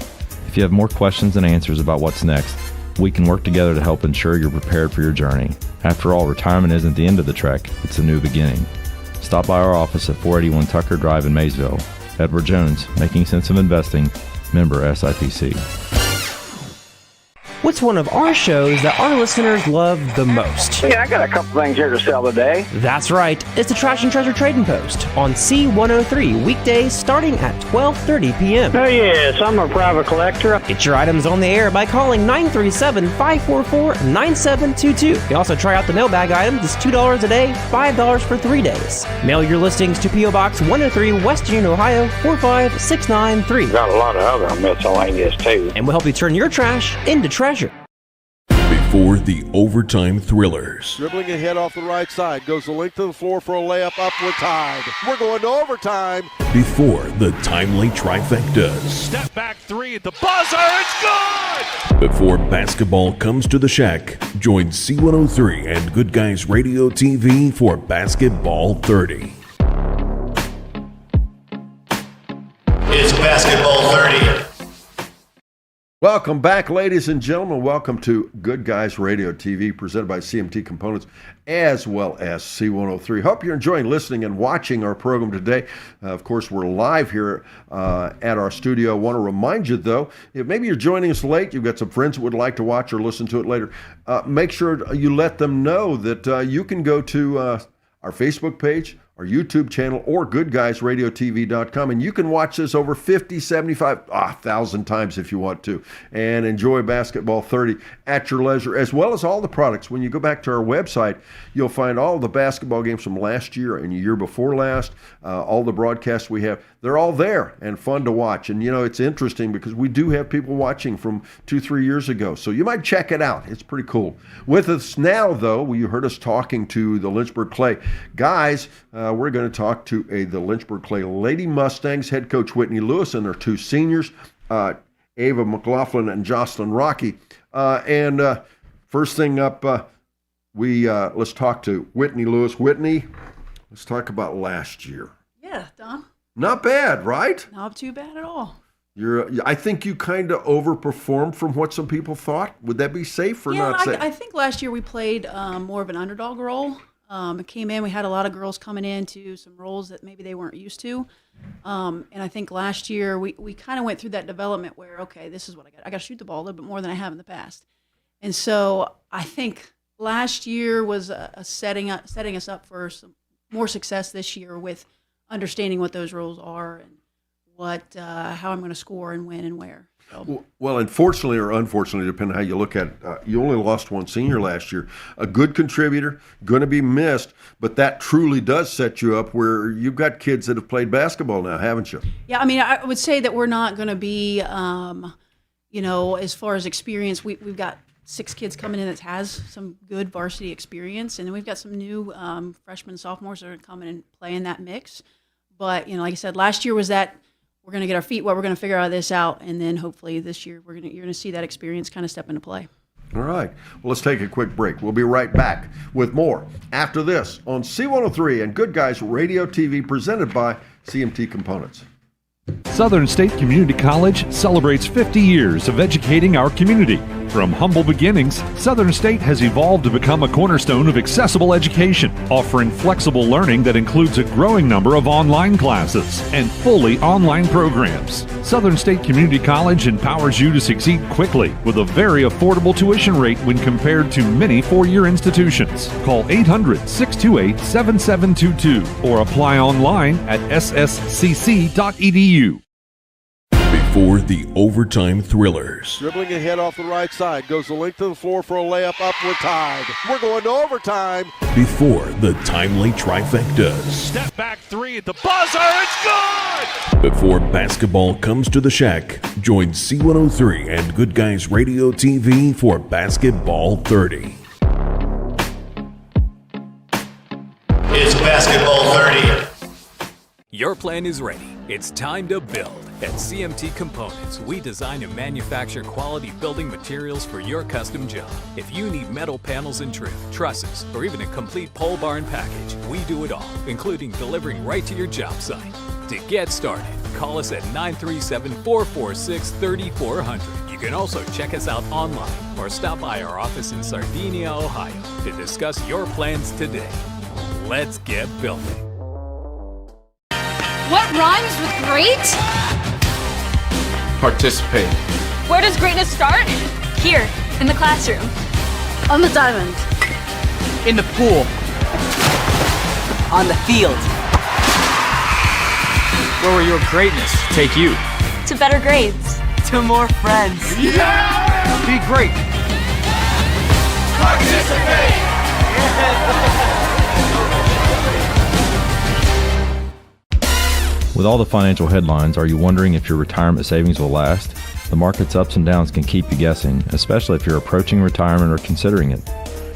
Speaker 6: If you have more questions than answers about what's next, we can work together to help ensure you're prepared for your journey. After all, retirement isn't the end of the trek, it's a new beginning. Stop by our office at 481 Tucker Drive in Maysville. Edward Jones, making sense of investing, member SIPC.
Speaker 4: What's one of our shows that our listeners love the most?
Speaker 5: Yeah, I got a couple things here to sell today.
Speaker 4: That's right. It's the Trash and Treasure Trading Post on C103, weekdays starting at 12:30 p.m.
Speaker 5: Oh, yes, I'm a private collector.
Speaker 4: Get your items on the air by calling 937-544-9722. You can also try out the mailbag items. It's $2 a day, $5 for 3 days. Mail your listings to P.O. Box 103, West Union, Ohio, 45693.
Speaker 5: Got a lot of other miscellaneous, too.
Speaker 4: And we'll help you turn your trash into treasure.
Speaker 11: Before the overtime thrillers.
Speaker 12: Dribbling ahead off the right side. Goes the length of the floor for a layup. Up with Tide. We're going to overtime.
Speaker 11: Before the timely trifectas.
Speaker 13: Step back three at the buzzer. It's good!
Speaker 11: Before basketball comes to the Shack, join C103 and Good Guys Radio TV for Basketball 30.
Speaker 14: It's Basketball 30.
Speaker 1: Welcome back, ladies and gentlemen. Welcome to Good Guys Radio TV, presented by CMT Components, as well as C103. Hope you're enjoying listening and watching our program today. Of course, we're live here at our studio. I want to remind you, though, if maybe you're joining us late, you've got some friends that would like to watch or listen to it later, make sure you let them know that you can go to our Facebook page, our YouTube channel, or goodguysradiotv.com, and you can watch this over 50, 75, 1,000 times if you want to, and enjoy Basketball 30 at your leisure, as well as all the products. When you go back to our website, you'll find all the basketball games from last year and the year before last, all the broadcasts we have. They're all there and fun to watch. And, you know, it's interesting because we do have people watching from 2-3 years ago, so you might check it out. It's pretty cool. With us now, though, you heard us talking to the Lynchburg-Clay guys. We're going to talk to the Lynchburg-Clay Lady Mustangs head coach Whitney Lewis and their two seniors, Ava McLaughlin and Jocelyn Rocky. And first thing up, let's talk to Whitney Lewis. Whitney, let's talk about last year.
Speaker 18: Yeah, Don.
Speaker 1: Not bad, right?
Speaker 18: Not too bad at all.
Speaker 1: I think you kind of overperformed from what some people thought. Would that be safe or not safe?
Speaker 18: I think last year we played more of an underdog role. It came in, we had a lot of girls coming into some roles that maybe they weren't used to. And I think last year we kind of went through that development where, okay, this is what I got. I got to shoot the ball a little bit more than I have in the past. And so I think last year was setting us up for some more success this year with understanding what those roles are and how I'm going to score and when and where. So.
Speaker 1: Well, unfortunately or unfortunately, depending on how you look at it, you only lost one senior last year. A good contributor, going to be missed, but that truly does set you up where you've got kids that have played basketball now, haven't you?
Speaker 18: Yeah, I mean, I would say that we're not going to be, as far as experience, we've got 6 kids coming in that has some good varsity experience, and then we've got some new freshmen, sophomores that are coming and playing that mix. But, like I said, last year was that we're going to get our feet wet, we're going to figure this out, and then hopefully this year you're going to see that experience kind of step into play.
Speaker 1: All right. Well, let's take a quick break. We'll be right back with more after this on C103 and Good Guys Radio TV, presented by CMT Components.
Speaker 2: Southern State Community College celebrates 50 years of educating our community. From humble beginnings, Southern State has evolved to become a cornerstone of accessible education, offering flexible learning that includes a growing number of online classes and fully online programs. Southern State Community College empowers you to succeed quickly with a very affordable tuition rate when compared to many four-year institutions. Call 800-628-7722 or apply online at sscc.edu.
Speaker 11: Before the overtime thrillers.
Speaker 12: Dribbling ahead off the right side. Goes the length of the floor for a layup. Up, we're tied. We're going to overtime.
Speaker 11: Before the timely trifectas.
Speaker 13: Step back three at the buzzer. It's good!
Speaker 11: Before basketball comes to the Shack, join C103 and Good Guys Radio TV for Basketball 30.
Speaker 14: It's Basketball 30.
Speaker 3: Your plan is ready. It's time to build. At CMT Components, we design and manufacture quality building materials for your custom job. If you need metal panels and trim, trusses, or even a complete pole barn package, we do it all, including delivering right to your job site. To get started, call us at 937-446-3400. You can also check us out online or stop by our office in Sardinia, Ohio to discuss your plans today. Let's get building.
Speaker 15: What rhymes with great?
Speaker 16: Participate.
Speaker 15: Where does greatness start? Here, in the classroom.
Speaker 18: On the diamond.
Speaker 16: In the pool.
Speaker 17: On the field.
Speaker 16: Where will your greatness take you?
Speaker 15: To better grades.
Speaker 17: To more friends.
Speaker 16: Yeah! Be great.
Speaker 14: Participate!
Speaker 6: With all the financial headlines, are you wondering if your retirement savings will last? The market's ups and downs can keep you guessing, especially if you're approaching retirement or considering it.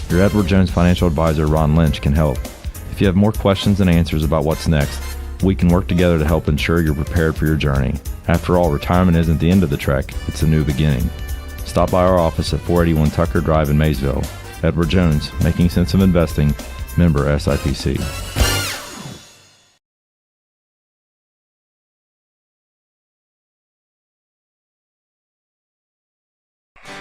Speaker 6: Your Edward Jones financial advisor, Ron Lynch, can help. If you have more questions than answers about what's next, we can work together to help ensure you're prepared for your journey. After all, retirement isn't the end of the trek, it's a new beginning. Stop by our office at 481 Tucker Drive in Maysville. Edward Jones, making sense of investing, member SIPC.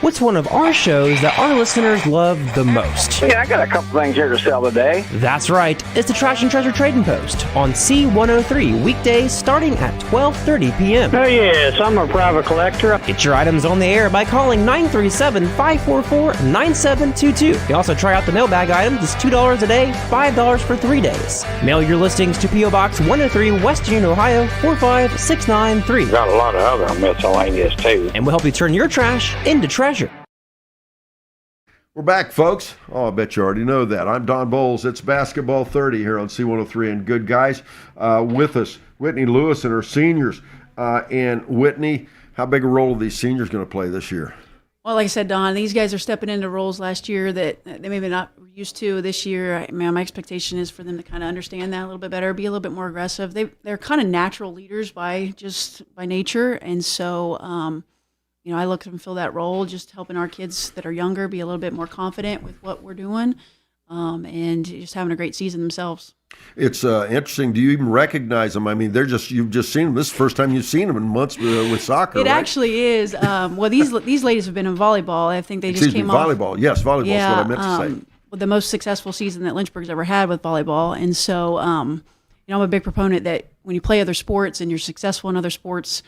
Speaker 4: What's one of our shows that our listeners love the most?
Speaker 5: Yeah, I got a couple things here to sell today.
Speaker 4: That's right. It's the Trash and Treasure Trading Post on C103 weekdays starting at 12:30 p.m.
Speaker 5: Oh, yes, I'm a private collector.
Speaker 4: Get your items on the air by calling 937-544-9722. You can also try out the mailbag item. It's $2 a day, $5 for 3 days. Mail your listings to P.O. Box 103, West Union, Ohio, 45693.
Speaker 5: Got a lot of other miscellaneous, too.
Speaker 4: And we'll help you turn your trash into treasure.
Speaker 1: We're back, folks. Oh, I bet you already know that. I'm Don Bowles. It's Basketball 30 here on C103 and Good Guys. With us, Whitney Lewis and her seniors. And Whitney, how big a role are these seniors going to play this year?
Speaker 18: Well, like I said, Don, these guys are stepping into roles last year that they maybe not used to this year. I mean, my expectation is for them to kind of understand that a little bit better, be a little bit more aggressive. They're kind of natural leaders by nature. And so, I look and fill that role, just helping our kids that are younger be a little bit more confident with what we're doing, and just having a great season themselves.
Speaker 1: It's interesting. Do you even recognize them? I mean, you've just seen them. This is the first time you've seen them in months with soccer.
Speaker 18: It
Speaker 1: right?
Speaker 18: actually is. Well, these ladies have been in volleyball. I think they just came off.
Speaker 1: Volleyball. Yes, volleyball is what I meant to say.
Speaker 18: The most successful season that Lynchburg's ever had with volleyball, and so I'm a big proponent that when you play other sports and you're successful in other sports,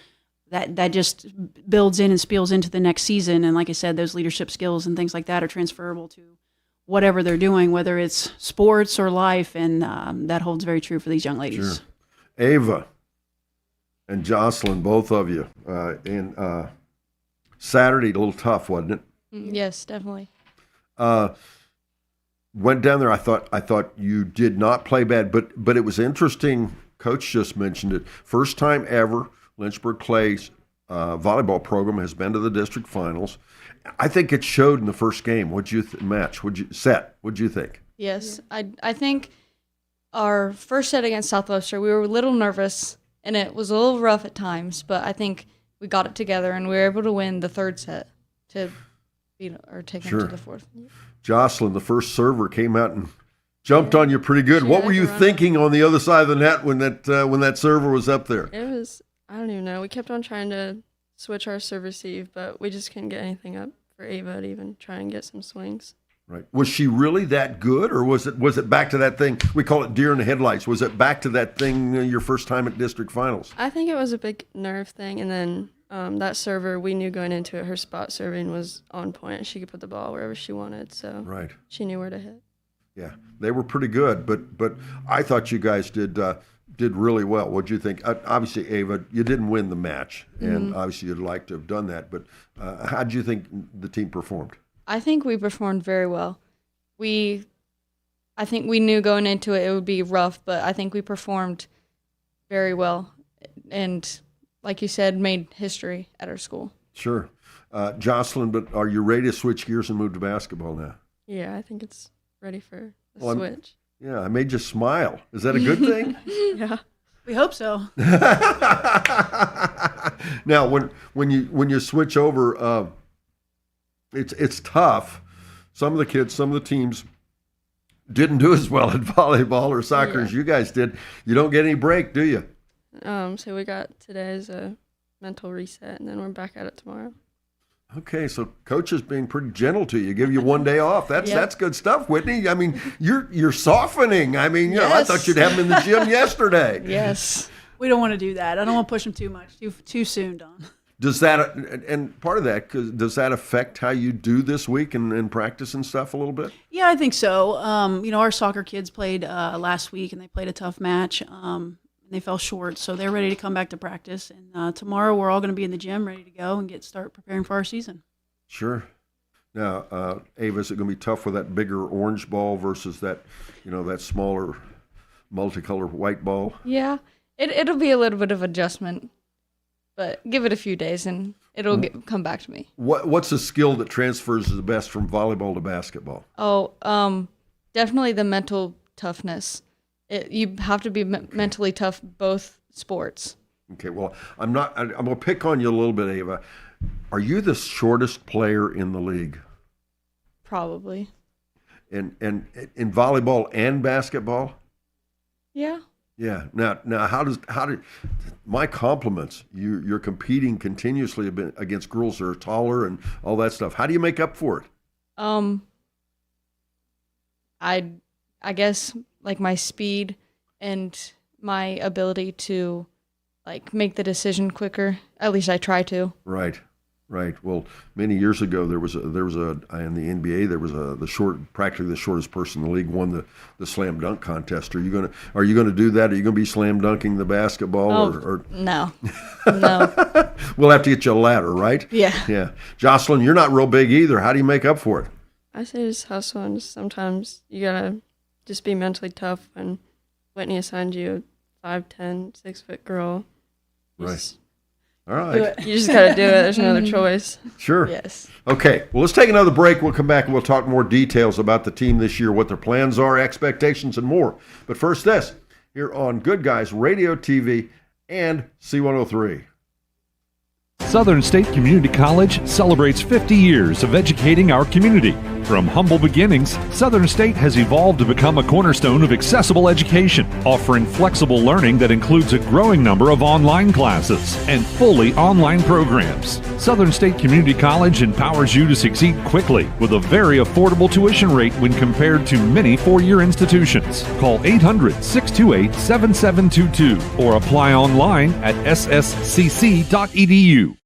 Speaker 18: that just builds in and spills into the next season. And like I said, those leadership skills and things like that are transferable to whatever they're doing, whether it's sports or life. And that holds very true for these young ladies.
Speaker 1: Sure. Ava and Jocelyn, both of you. And Saturday, a little tough, wasn't it?
Speaker 19: Yes, definitely.
Speaker 1: Went down there. I thought you did not play bad, but it was interesting. Coach just mentioned it. First time ever Lynchburg-Clay's volleyball program has been to the district finals. I think it showed in the first game. What'd you What'd you think?
Speaker 19: Yes, I think our first set against Southwestern, we were a little nervous, and it was a little rough at times, but I think we got it together, and we were able to win the third set to take them to the fourth.
Speaker 1: Jocelyn, the first server, came out and jumped on you pretty good. What were you thinking on the other side of the net when that server was up there?
Speaker 19: It was, I don't even know. We kept on trying to switch our serve receive, but we just couldn't get anything up
Speaker 17: for Ava to even try and get some swings.
Speaker 1: Right. Was she really that good, or was it back to that thing? We call it deer in the headlights. Was it back to that thing your first time at district finals?
Speaker 17: I think it was a big nerve thing, and then that server, we knew going into it, her spot serving was on point. She could put the ball wherever she wanted, so
Speaker 1: right.
Speaker 17: She knew where to hit.
Speaker 1: Yeah, they were pretty good, but I thought you guys did really well. What'd you think? Obviously, Ava, you didn't win the match, and obviously you'd like to have done that, but how did you think the team performed?
Speaker 19: I think we performed very well. I think we knew going into it would be rough, but I think we performed very well and, like you said, made history at our school.
Speaker 1: Sure. Jocelyn, but are you ready to switch gears and move to basketball now?
Speaker 17: Yeah, I think it's ready for the switch.
Speaker 1: Yeah, I made you smile. Is that a good thing?
Speaker 17: Yeah.
Speaker 18: We hope so.
Speaker 1: Now, when you switch over, it's tough. Some of the teams didn't do as well at volleyball or soccer as you guys did. You don't get any break, do you?
Speaker 17: So we got today as a mental reset, and then we're back at it tomorrow.
Speaker 1: Okay, so coach is being pretty gentle to you. Give you one day off. That's good stuff, Whitney. I mean, you're softening. I mean, I thought you'd have him in the gym yesterday.
Speaker 18: Yes. We don't want to do that. I don't want to push him too much, too soon, Don.
Speaker 1: Does that, and part of that, does that affect how you do this week and practice and stuff a little bit?
Speaker 18: Yeah, I think so. Our soccer kids played last week, and they played a tough match. They fell short, so they're ready to come back to practice. And tomorrow we're all going to be in the gym ready to go and start preparing for our season.
Speaker 1: Sure. Now, Ava, is it going to be tough with that bigger orange ball versus that, that smaller multicolored white ball?
Speaker 19: Yeah, it'll be a little bit of adjustment, but give it a few days and it'll come back to me.
Speaker 1: What's the skill that transfers the best from volleyball to basketball?
Speaker 19: Oh, definitely the mental toughness. You have to be mentally tough both sports.
Speaker 1: Okay, well, I'm going to pick on you a little bit, Ava. Are you the shortest player in the league?
Speaker 19: Probably.
Speaker 1: In volleyball and basketball?
Speaker 19: Yeah.
Speaker 1: Yeah. Now, how did my compliments? You're competing continuously against girls that are taller and all that stuff. How do you make up for it?
Speaker 19: I guess like my speed and my ability to make the decision quicker. At least I try to. Right.
Speaker 1: Well, many years ago there was a in the NBA there was practically the shortest person in the league won the slam dunk contest. Are you gonna do that? Are you gonna be slam dunking the basketball or
Speaker 19: no? No.
Speaker 1: We'll have to get you a ladder, right?
Speaker 19: Yeah.
Speaker 1: Yeah. Jocelyn, you're not real big either. How do you make up for it?
Speaker 17: I say just hustle, and sometimes you gotta just be mentally tough. When Whitney assigned you a 5'10", 6-foot girl,
Speaker 1: right. All right.
Speaker 17: You just got to do it. There's no other choice.
Speaker 1: Sure.
Speaker 19: Yes.
Speaker 1: Okay. Well, let's take another break. We'll come back and we'll talk more details about the team this year, what their plans are, expectations, and more. But first, this here on Good Guys Radio, TV, and C103.
Speaker 2: Southern State Community College celebrates 50 years of educating our community. From humble beginnings, Southern State has evolved to become a cornerstone of accessible education, offering flexible learning that includes a growing number of online classes and fully online programs. Southern State Community College empowers you to succeed quickly with a very affordable tuition rate when compared to many four-year institutions. Call 800-628-7722 or apply online at sscc.edu.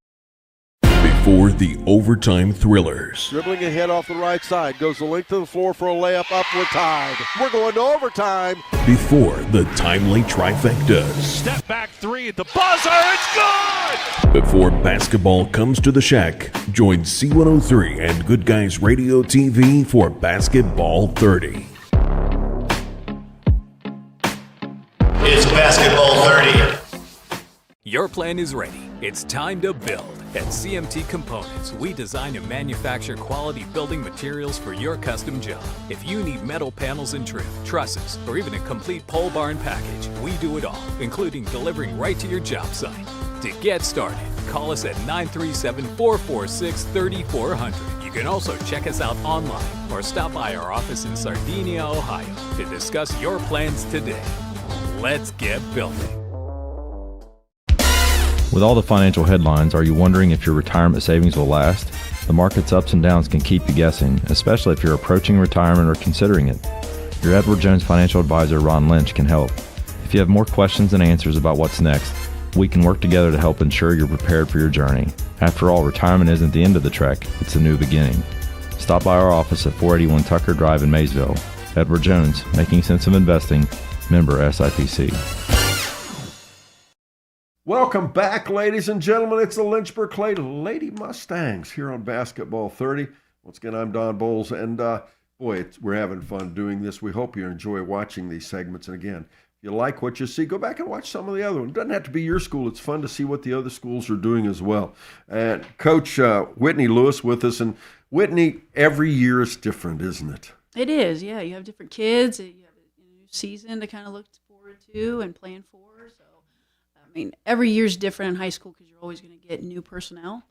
Speaker 11: Before the overtime thrillers.
Speaker 12: Dribbling ahead off the right side. Goes the length of the floor for a layup. Up, we're tied. We're going to overtime.
Speaker 11: Before the timely trifectas.
Speaker 13: Step back three at the buzzer. It's good!
Speaker 11: Before basketball comes to the Shack, join C103 and Good Guys Radio TV for Basketball 30.
Speaker 14: It's Basketball 30.
Speaker 3: Your plan is ready. It's time to build. At CMT Components, we design and manufacture quality building materials for your custom job. If you need metal panels and trim, trusses, or even a complete pole barn package, we do it all, including delivering right to your job site. To get started, call us at 937-446-3400. You can also check us out online or stop by our office in Sardinia, Ohio to discuss your plans today. Let's get building.
Speaker 6: With all the financial headlines, are you wondering if your retirement savings will last? The market's ups and downs can keep you guessing, especially if you're approaching retirement or considering it. Your Edward Jones financial advisor, Ron Lynch, can help. If you have more questions than answers about what's next, we can work together to help ensure you're prepared for your journey. After all, retirement isn't the end of the trek, it's a new beginning. Stop by our office at 481 Tucker Drive in Maysville. Edward Jones, making sense of investing, member SIPC.
Speaker 1: Welcome back, ladies and gentlemen. It's the Lynchburg-Clay Lady Mustangs here on Basketball 30. Once again, I'm Don Bowles, and we're having fun doing this. We hope you enjoy watching these segments. And again, if you like what you see, go back and watch some of the other ones. It doesn't have to be your school. It's fun to see what the other schools are doing as well. And Coach Whitney Lewis with us. And Whitney, every year is different, isn't it?
Speaker 18: It is, yeah. You have different kids. You have a new season to kind of look forward to and plan for. So, I mean, every year is different in high school because you're always going to get new personnel.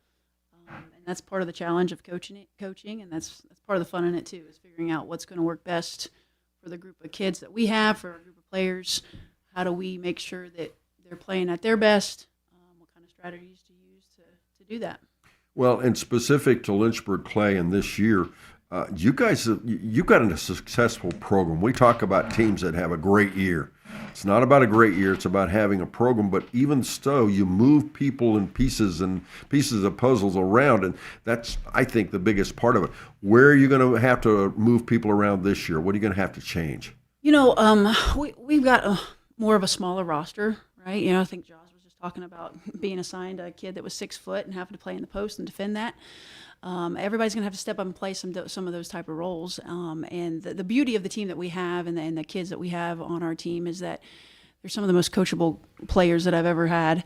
Speaker 18: And that's part of the challenge of coaching, and that's part of the fun in it too, is figuring out what's going to work best for the group of kids that we have, for our group of players. How do we make sure that they're playing at their best? What kind of strategies to use to do that? Well,
Speaker 1: and specific to Lynchburg-Clay and this year, you guys, you've got a successful program. We talk about teams that have a great year. It's not about a great year. It's about having a program. But even so, you move people and pieces of puzzles around, and that's, I think, the biggest part of it. Where are you going to have to move people around this year? What are you going to have to change?
Speaker 18: You know, we've got more of a smaller roster, right? You know, I think Josh was just talking about being assigned a kid that was 6 foot and having to play in the post and defend that. Everybody's going to have to step up and play some of those type of roles. And the beauty of the team that we have and the kids that we have on our team is that they're some of the most coachable players that I've ever had.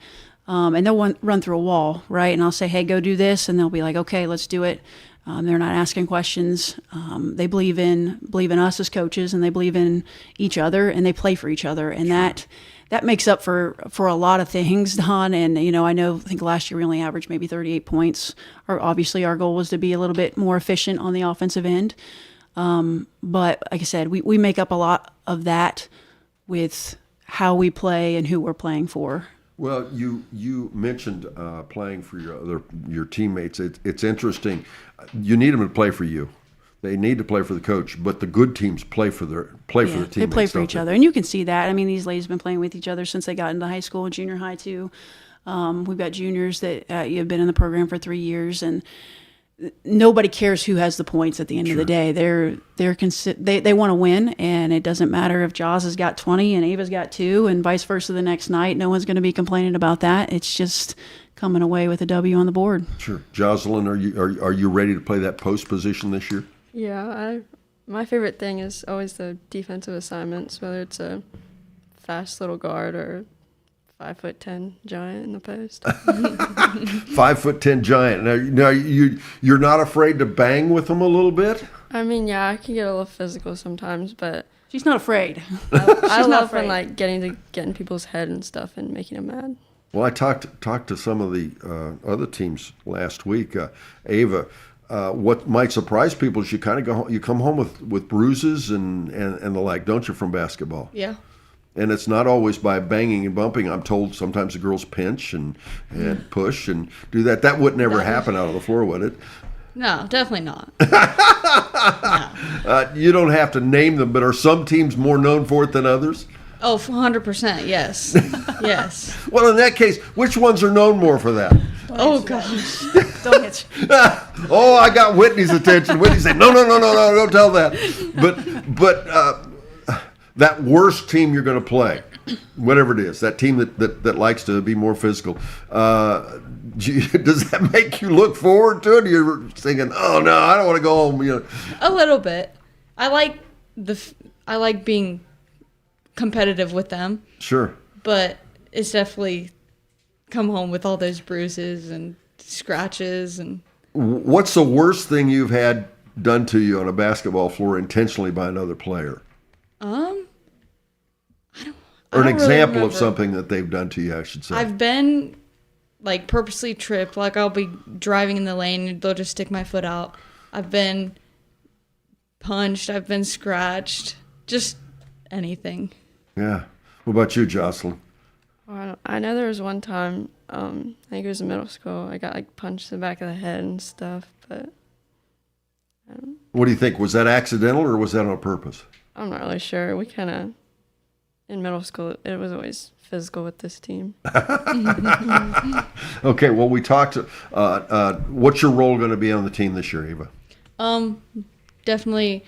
Speaker 18: And they'll run through a wall, right? And I'll say, hey, go do this. And they'll be like, okay, let's do it. They're not asking questions. They believe in us as coaches, and they believe in each other, and they play for each other. And that makes up for a lot of things, Don. And, you know, I think last year we only averaged maybe 38 points. Obviously, our goal was to be a little bit more efficient on the offensive end. But like I said, we make up a lot of that with how we play and who we're playing for.
Speaker 1: Well, you mentioned playing for your teammates. It's interesting. You need them to play for you. They need to play for the coach, but the good teams play for their teammates.
Speaker 18: They play for each other, and you can see that. I mean, these ladies have been playing with each other since they got into high school and junior high too. We've got juniors that have been in the program for 3 years, and nobody cares who has the points at the end of the day. They want to win, and it doesn't matter if Jaws has got 20 and Ava's got 2, and vice versa the next night. No one's going to be complaining about that. It's just coming away with a W on the board.
Speaker 1: Sure, Jocelyn, are you ready to play that post position this year?
Speaker 17: Yeah, my favorite thing is always the defensive assignments, whether it's a fast little guard or 5'10" giant in the post.
Speaker 1: 5'10" giant. Now you're not afraid to bang with them a little bit?
Speaker 17: I mean, yeah, I can get a little physical sometimes, but
Speaker 18: she's not afraid.
Speaker 17: I love when, like, getting in people's head and stuff and making them mad.
Speaker 1: Well, I talked to some of the other teams last week. Ava, what might surprise people is you kind of you come home with bruises and the like, don't you, from basketball?
Speaker 17: Yeah.
Speaker 1: And it's not always by banging and bumping. I'm told sometimes the girls pinch and push and do that. That would never happen out on the floor, would it?
Speaker 19: No, definitely not.
Speaker 1: No. You don't have to name them, but are some teams more known for it than others?
Speaker 19: Oh, 100%, yes. Yes.
Speaker 1: Well, in that case, which ones are known more for that?
Speaker 19: Oh, gosh.
Speaker 18: Don't hit you.
Speaker 1: Oh, I got Whitney's attention. Whitney said, no, don't tell that. But that worst team you're going to play, whatever it is, that team that likes to be more physical, does that make you look forward to it? You're thinking, oh no, I don't want to go home. You know?
Speaker 19: A little bit. I like being competitive with them.
Speaker 1: Sure.
Speaker 19: But it's definitely come home with all those bruises and scratches. And
Speaker 1: what's the worst thing you've had done to you on a basketball floor intentionally by another player? Or an example of something that they've done to you, I should say.
Speaker 19: I've been, like, purposely tripped. Like, I'll be driving in the lane and they'll just stick my foot out. I've been punched. I've been scratched. Just anything.
Speaker 1: Yeah. What about you, Jocelyn?
Speaker 17: I know there was one time, I think it was in middle school, I got like punched in the back of the head and stuff, but
Speaker 1: What do you think? Was that accidental or was that on purpose?
Speaker 17: I'm not really sure. We kind of, in middle school, it was always physical with this team.
Speaker 1: Okay, well, we talked. What's your role going to be on the team this year, Eva?
Speaker 19: Definitely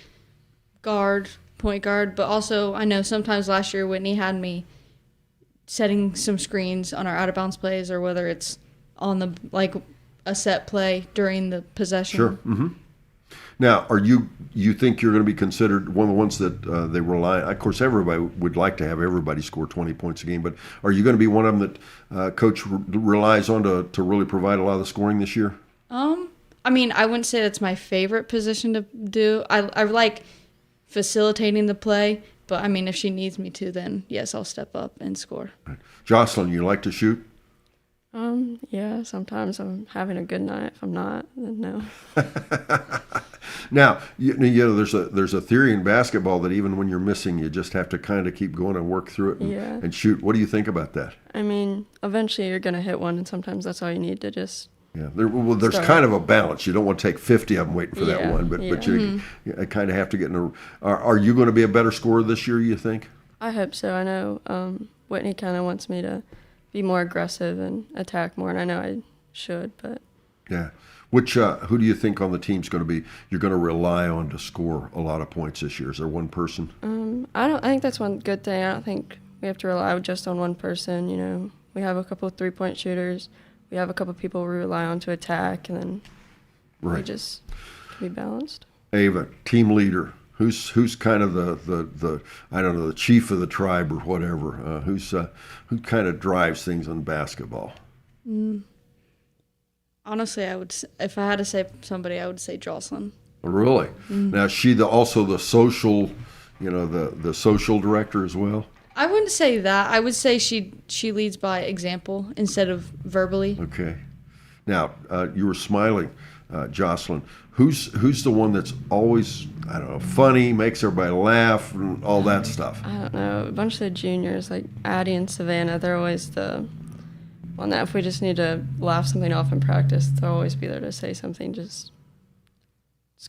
Speaker 19: point guard, but also I know sometimes last year Whitney had me setting some screens on our out of bounds plays, or whether it's on the a set play during the possession.
Speaker 1: Sure. Mm-hmm. Now, you think you're going to be considered one of the ones that they rely on? Of course, everybody would like to have everybody score 20 points a game, but are you going to be one of them that Coach relies on to really provide a lot of the scoring this year?
Speaker 19: I mean, I wouldn't say that's my favorite position to do. I like facilitating the play, but I mean, if she needs me to, then yes, I'll step up and score.
Speaker 1: Right. Jocelyn, you like to shoot?
Speaker 17: Yeah, sometimes I'm having a good night. If I'm not, then no.
Speaker 1: Now, you know, there's a theory in basketball that even when you're missing, you just have to kind of keep going and work through it and shoot. What do you think about that?
Speaker 17: I mean, eventually you're going to hit one, and sometimes that's all you need to just.
Speaker 1: Yeah, there's kind of a balance. You don't want to take 50 of them waiting for that one, but you kind of have to get in a. Are you going to be a better scorer this year, you think?
Speaker 17: I hope so. I know Whitney kind of wants me to be more aggressive and attack more, and I know I should, but.
Speaker 1: Yeah. Who do you think on the team's going to be you're going to rely on to score a lot of points this year? Is there one person?
Speaker 17: I think that's one good thing. I don't think we have to rely just on one person. You know, we have a couple of 3-point shooters. We have a couple of people we rely on to attack, and then we just be balanced.
Speaker 1: Ava, team leader. Who's kind of the I don't know, the chief of the tribe or whatever? Who kind of drives things in basketball?
Speaker 19: Honestly, if I had to say somebody, I would say Jocelyn.
Speaker 1: Really? Now, is she also the social, the social director as well?
Speaker 19: I wouldn't say that. I would say she leads by example instead of verbally.
Speaker 1: Okay. Now, you were smiling, Jocelyn. Who's the one that's always, I don't know, funny, makes everybody laugh, and all that stuff?
Speaker 17: I don't know. A bunch of the juniors, like Addie and Savannah, they're always the one that if we just need to laugh something off in practice, they'll always be there to say something just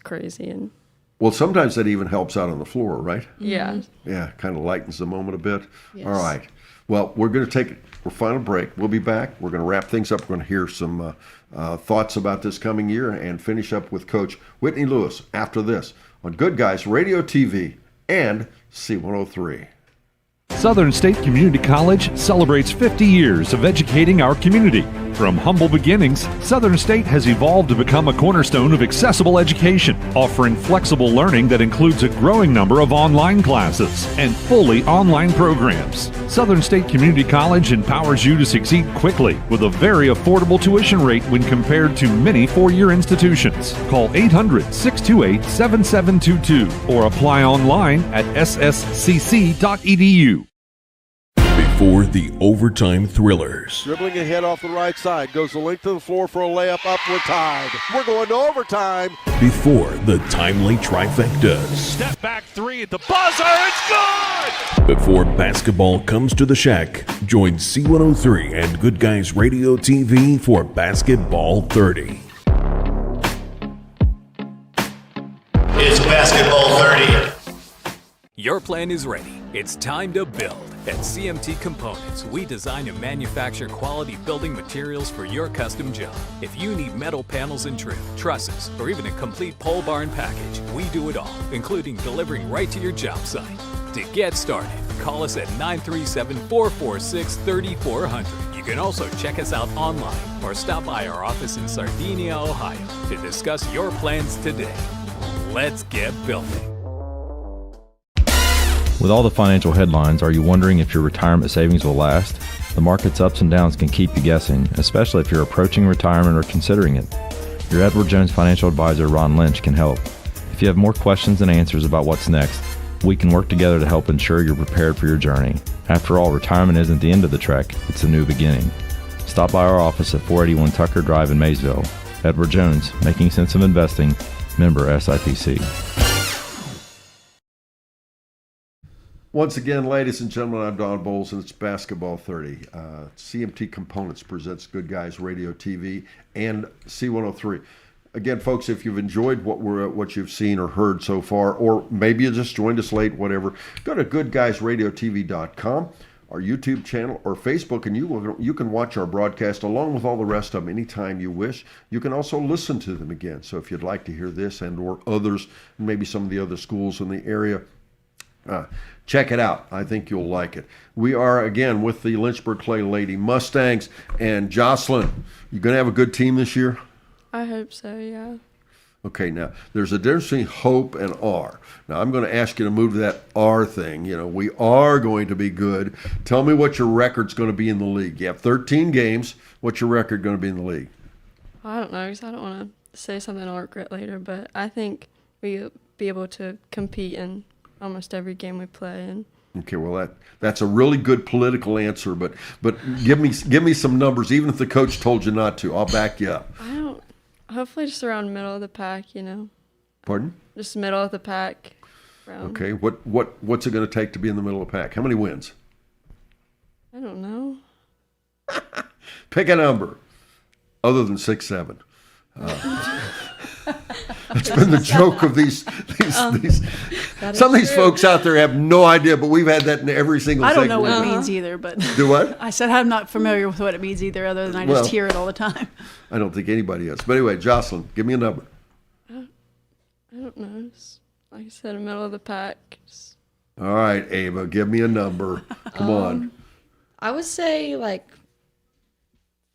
Speaker 17: crazy. And
Speaker 1: well, sometimes that even helps out on the floor, right?
Speaker 17: Yeah.
Speaker 1: Yeah, kind of lightens the moment a bit.
Speaker 19: Yes.
Speaker 1: All right. Well, we're going to take a final break. We'll be back. We're going to wrap things up. We're going to hear some thoughts about this coming year and finish up with Coach Whitney Lewis after this on Good Guys Radio TV and C103.
Speaker 2: Southern State Community College celebrates 50 years of educating our community. From humble beginnings, Southern State has evolved to become a cornerstone of accessible education, offering flexible learning that includes a growing number of online classes and fully online programs. Southern State Community College empowers you to succeed quickly with a very affordable tuition rate when compared to many four-year institutions. Call 800-628-7722 or apply online at sscc.edu.
Speaker 11: Before the overtime thrillers.
Speaker 12: Dribbling ahead off the right side. Goes the length of the floor for a layup. Up, we're tied. We're going to overtime.
Speaker 11: Before the timely trifectas.
Speaker 13: Step back three at the buzzer. It's good!
Speaker 11: Before basketball comes to the shack, join C103 and Good Guys Radio TV for Basketball 30.
Speaker 14: It's Basketball 30.
Speaker 3: Your plan is ready. It's time to build. At CMT Components, we design and manufacture quality building materials for your custom job. If you need metal panels and trim, trusses, or even a complete pole barn package, we do it all, including delivering right to your job site. To get started, call us at 937-446-3400. You can also check us out online or stop by our office in Sardinia, Ohio to discuss your plans today. Let's get building.
Speaker 6: With all the financial headlines, are you wondering if your retirement savings will last? The market's ups and downs can keep you guessing, especially if you're approaching retirement or considering it. Your Edward Jones financial advisor, Ron Lynch, can help. If you have more questions than answers about what's next, we can work together to help ensure you're prepared for your journey. After all, retirement isn't the end of the trek, it's a new beginning. Stop by our office at 481 Tucker Drive in Maysville. Edward Jones, making sense of investing, member SIPC.
Speaker 1: Once again, ladies and gentlemen, I'm Don Bowles, and it's Basketball 30. CMT Components presents Good Guys Radio TV and C103. Again, folks, if you've enjoyed what you've seen or heard so far, or maybe you just joined us late, whatever, go to goodguysradiotv.com, our YouTube channel, or Facebook, and you can watch our broadcast along with all the rest of them anytime you wish. You can also listen to them again. So if you'd like to hear this and or others, maybe some of the other schools in the area, check it out. I think you'll like it. We are, again, with the Lynchburg-Clay Lady Mustangs. And Jocelyn, you going to have a good team this year?
Speaker 17: I hope so, yeah.
Speaker 1: Okay, now, there's a difference between hope and are. Now, I'm going to ask you to move to that are thing. You know, we are going to be good. Tell me what your record's going to be in the league. You have 13 games. What's your record going to be in the league?
Speaker 17: I don't know, because I don't want to say something I'll regret later, but I think we'll be able to compete in almost every game we play in.
Speaker 1: Okay, well that's a really good political answer, but give me some numbers, even if the coach told you not to. I'll back you up.
Speaker 17: Hopefully just around middle of the pack, you know.
Speaker 1: Pardon?
Speaker 17: Just middle of the pack.
Speaker 1: Okay, what's it going to take to be in the middle of the pack? How many wins?
Speaker 17: I don't know.
Speaker 1: Pick a number, other than 6-7. It's been the joke of these some of these folks out there have no idea, but we've had that in every single
Speaker 18: I don't
Speaker 1: segment.
Speaker 18: know what it means either, but
Speaker 1: do what?
Speaker 18: I said I'm not familiar with what it means either, other than I just hear it all the time.
Speaker 1: I don't think anybody is. But anyway, Jocelyn, give me a number.
Speaker 17: I don't know. Like I said, middle of the pack.
Speaker 1: All right, Ava, give me a number. Come on.
Speaker 19: I would say like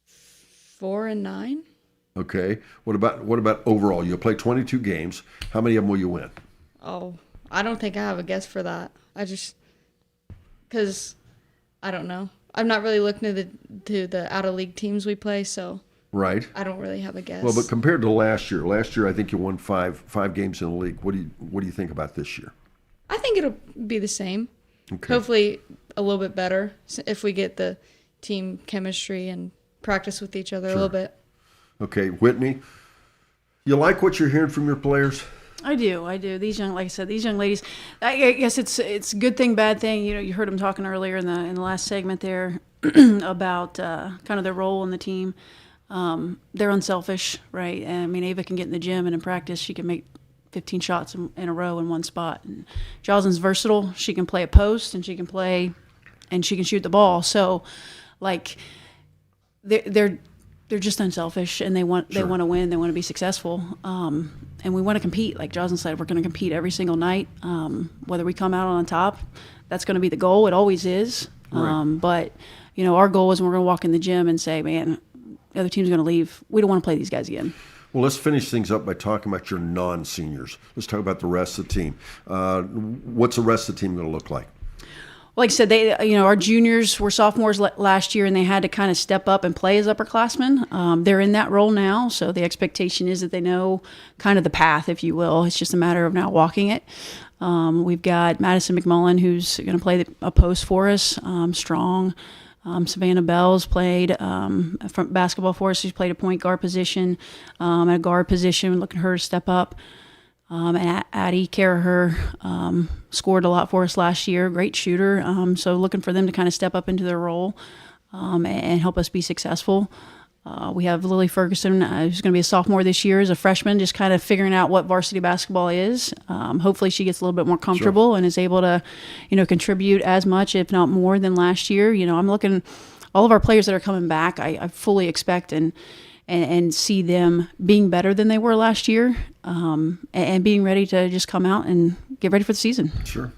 Speaker 19: 4 and 9.
Speaker 1: Okay. What about overall? You'll play 22 games. How many of them will you win?
Speaker 19: Oh, I don't think I have a guess for that. Because I don't know. I'm not really looking to the out of league teams we play, so
Speaker 1: right.
Speaker 19: I don't really have a guess.
Speaker 1: Well, but compared to last year I think you won five games in the league. What do you think about this year?
Speaker 19: I think it'll be the same.
Speaker 1: Okay.
Speaker 19: Hopefully a little bit better if we get the team chemistry and practice with each other a little bit.
Speaker 1: Okay, Whitney, you like what you're hearing from your players?
Speaker 18: I do. These young, like I said, these young ladies. I guess it's a good thing, bad thing. You know, you heard them talking earlier in the last segment there about kind of their role in the team. They're unselfish, right? And, I mean, Ava can get in the gym and in practice she can make 15 shots in a row in one spot. And Jocelyn's versatile. She can play a post and she can shoot the ball. So, like, they're just unselfish, and they want to win. They want to be successful, and we want to compete. Like Jocelyn said, we're going to compete every single night. Whether we come out on top, that's going to be the goal. It always is.
Speaker 1: Right.
Speaker 18: But you know, our goal is we're going to walk in the gym and say, "Man, the other team's going to leave. We don't want to play these guys again."
Speaker 1: Well, let's finish things up by talking about your non-seniors. Let's talk about the rest of the team. What's the rest of the team going to look like?
Speaker 18: Like I said, our juniors were sophomores last year, and they had to kind of step up and play as upperclassmen. They're in that role now, so the expectation is that they know kind of the path, if you will. It's just a matter of now walking it. We've got Madison McMullen, who's going to play a post for us, strong. Savannah Bell's played from basketball for us. She's played a point guard position, at a guard position, looking for her to step up. And Addie Caraher scored a lot for us last year, great shooter. So looking for them to kind of step up into their role and help us be successful. We have Lily Ferguson, who's going to be a sophomore this year as a freshman, just kind of figuring out what varsity basketball is. Hopefully she gets a little bit more comfortable and is able to, contribute as much, if not more, than last year. I'm looking, all of our players that are coming back, I fully expect and see them being better than they were last year, and being ready to just come out and get ready for the season.
Speaker 1: Sure.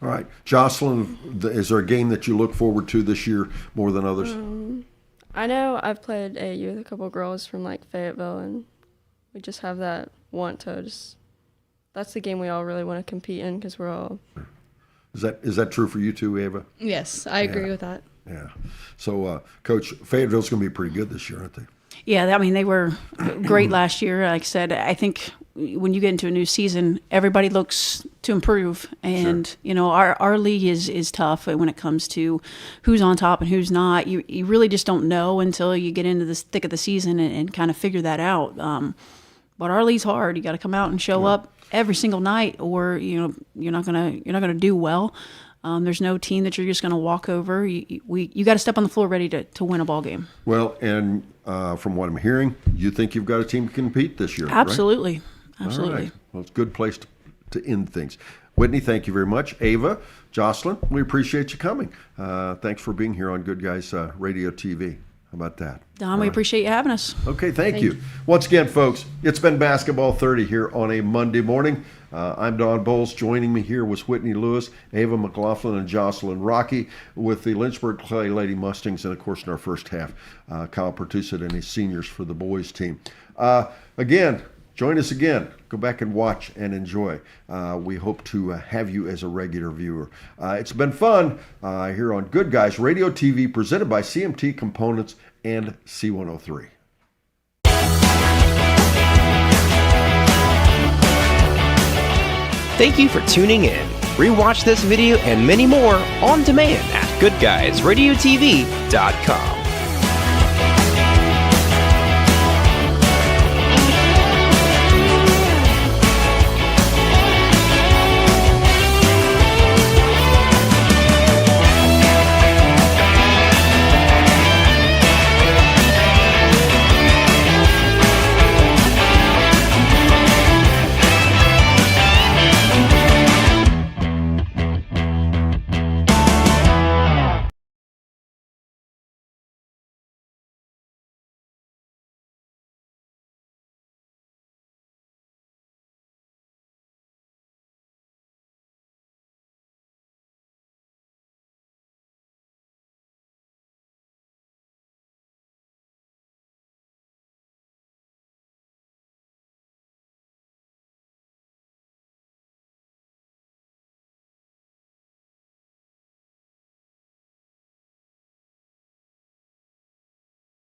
Speaker 1: All right. Jocelyn, is there a game that you look forward to this year more than others?
Speaker 17: I know I've played AU with a couple girls from like Fayetteville, and we just have that want to just. That's the game we all really want to compete in because we're all.
Speaker 1: Is that true for you too, Ava?
Speaker 19: Yes, I agree with that.
Speaker 1: Yeah. So, Coach, Fayetteville's going to be pretty good this year, aren't they?
Speaker 18: Yeah, I mean, they were great last year. Like I said, I think when you get into a new season, everybody looks to improve. And, our league is tough when it comes to who's on top and who's not. You really just don't know until you get into the thick of the season and kind of figure that out. But our league's hard. You got to come out and show up every single night, or you're not gonna do well. There's no team that you're just going to walk over. You got to step on the floor ready to win a ball game.
Speaker 1: Well, and from what I'm hearing, you think you've got a team to compete this year,
Speaker 18: Absolutely.
Speaker 1: Right?
Speaker 18: Absolutely.
Speaker 1: All right. Well, it's a good place to end things. Whitney, thank you very much. Ava, Jocelyn, we appreciate you coming. Thanks for being here on Good Guys Radio TV. How about that?
Speaker 18: Don, we appreciate you having us.
Speaker 1: Okay, thank you. Once again, folks, it's been Basketball 30 here on a Monday morning. I'm Don Bowles. Joining me here was Whitney Lewis, Ava McLaughlin, and Jocelyn Rocky with the Lynchburg-Clay Lady Mustangs, and of course in our first half, Kyle Pertusit and his seniors for the boys team. Again, join us again. Go back and watch and enjoy. We hope to have you as a regular viewer. It's been fun here on Good Guys Radio TV, presented by CMT Components and C103.
Speaker 4: Thank you for tuning in. Rewatch this video and many more on demand at goodguysradiotv.com.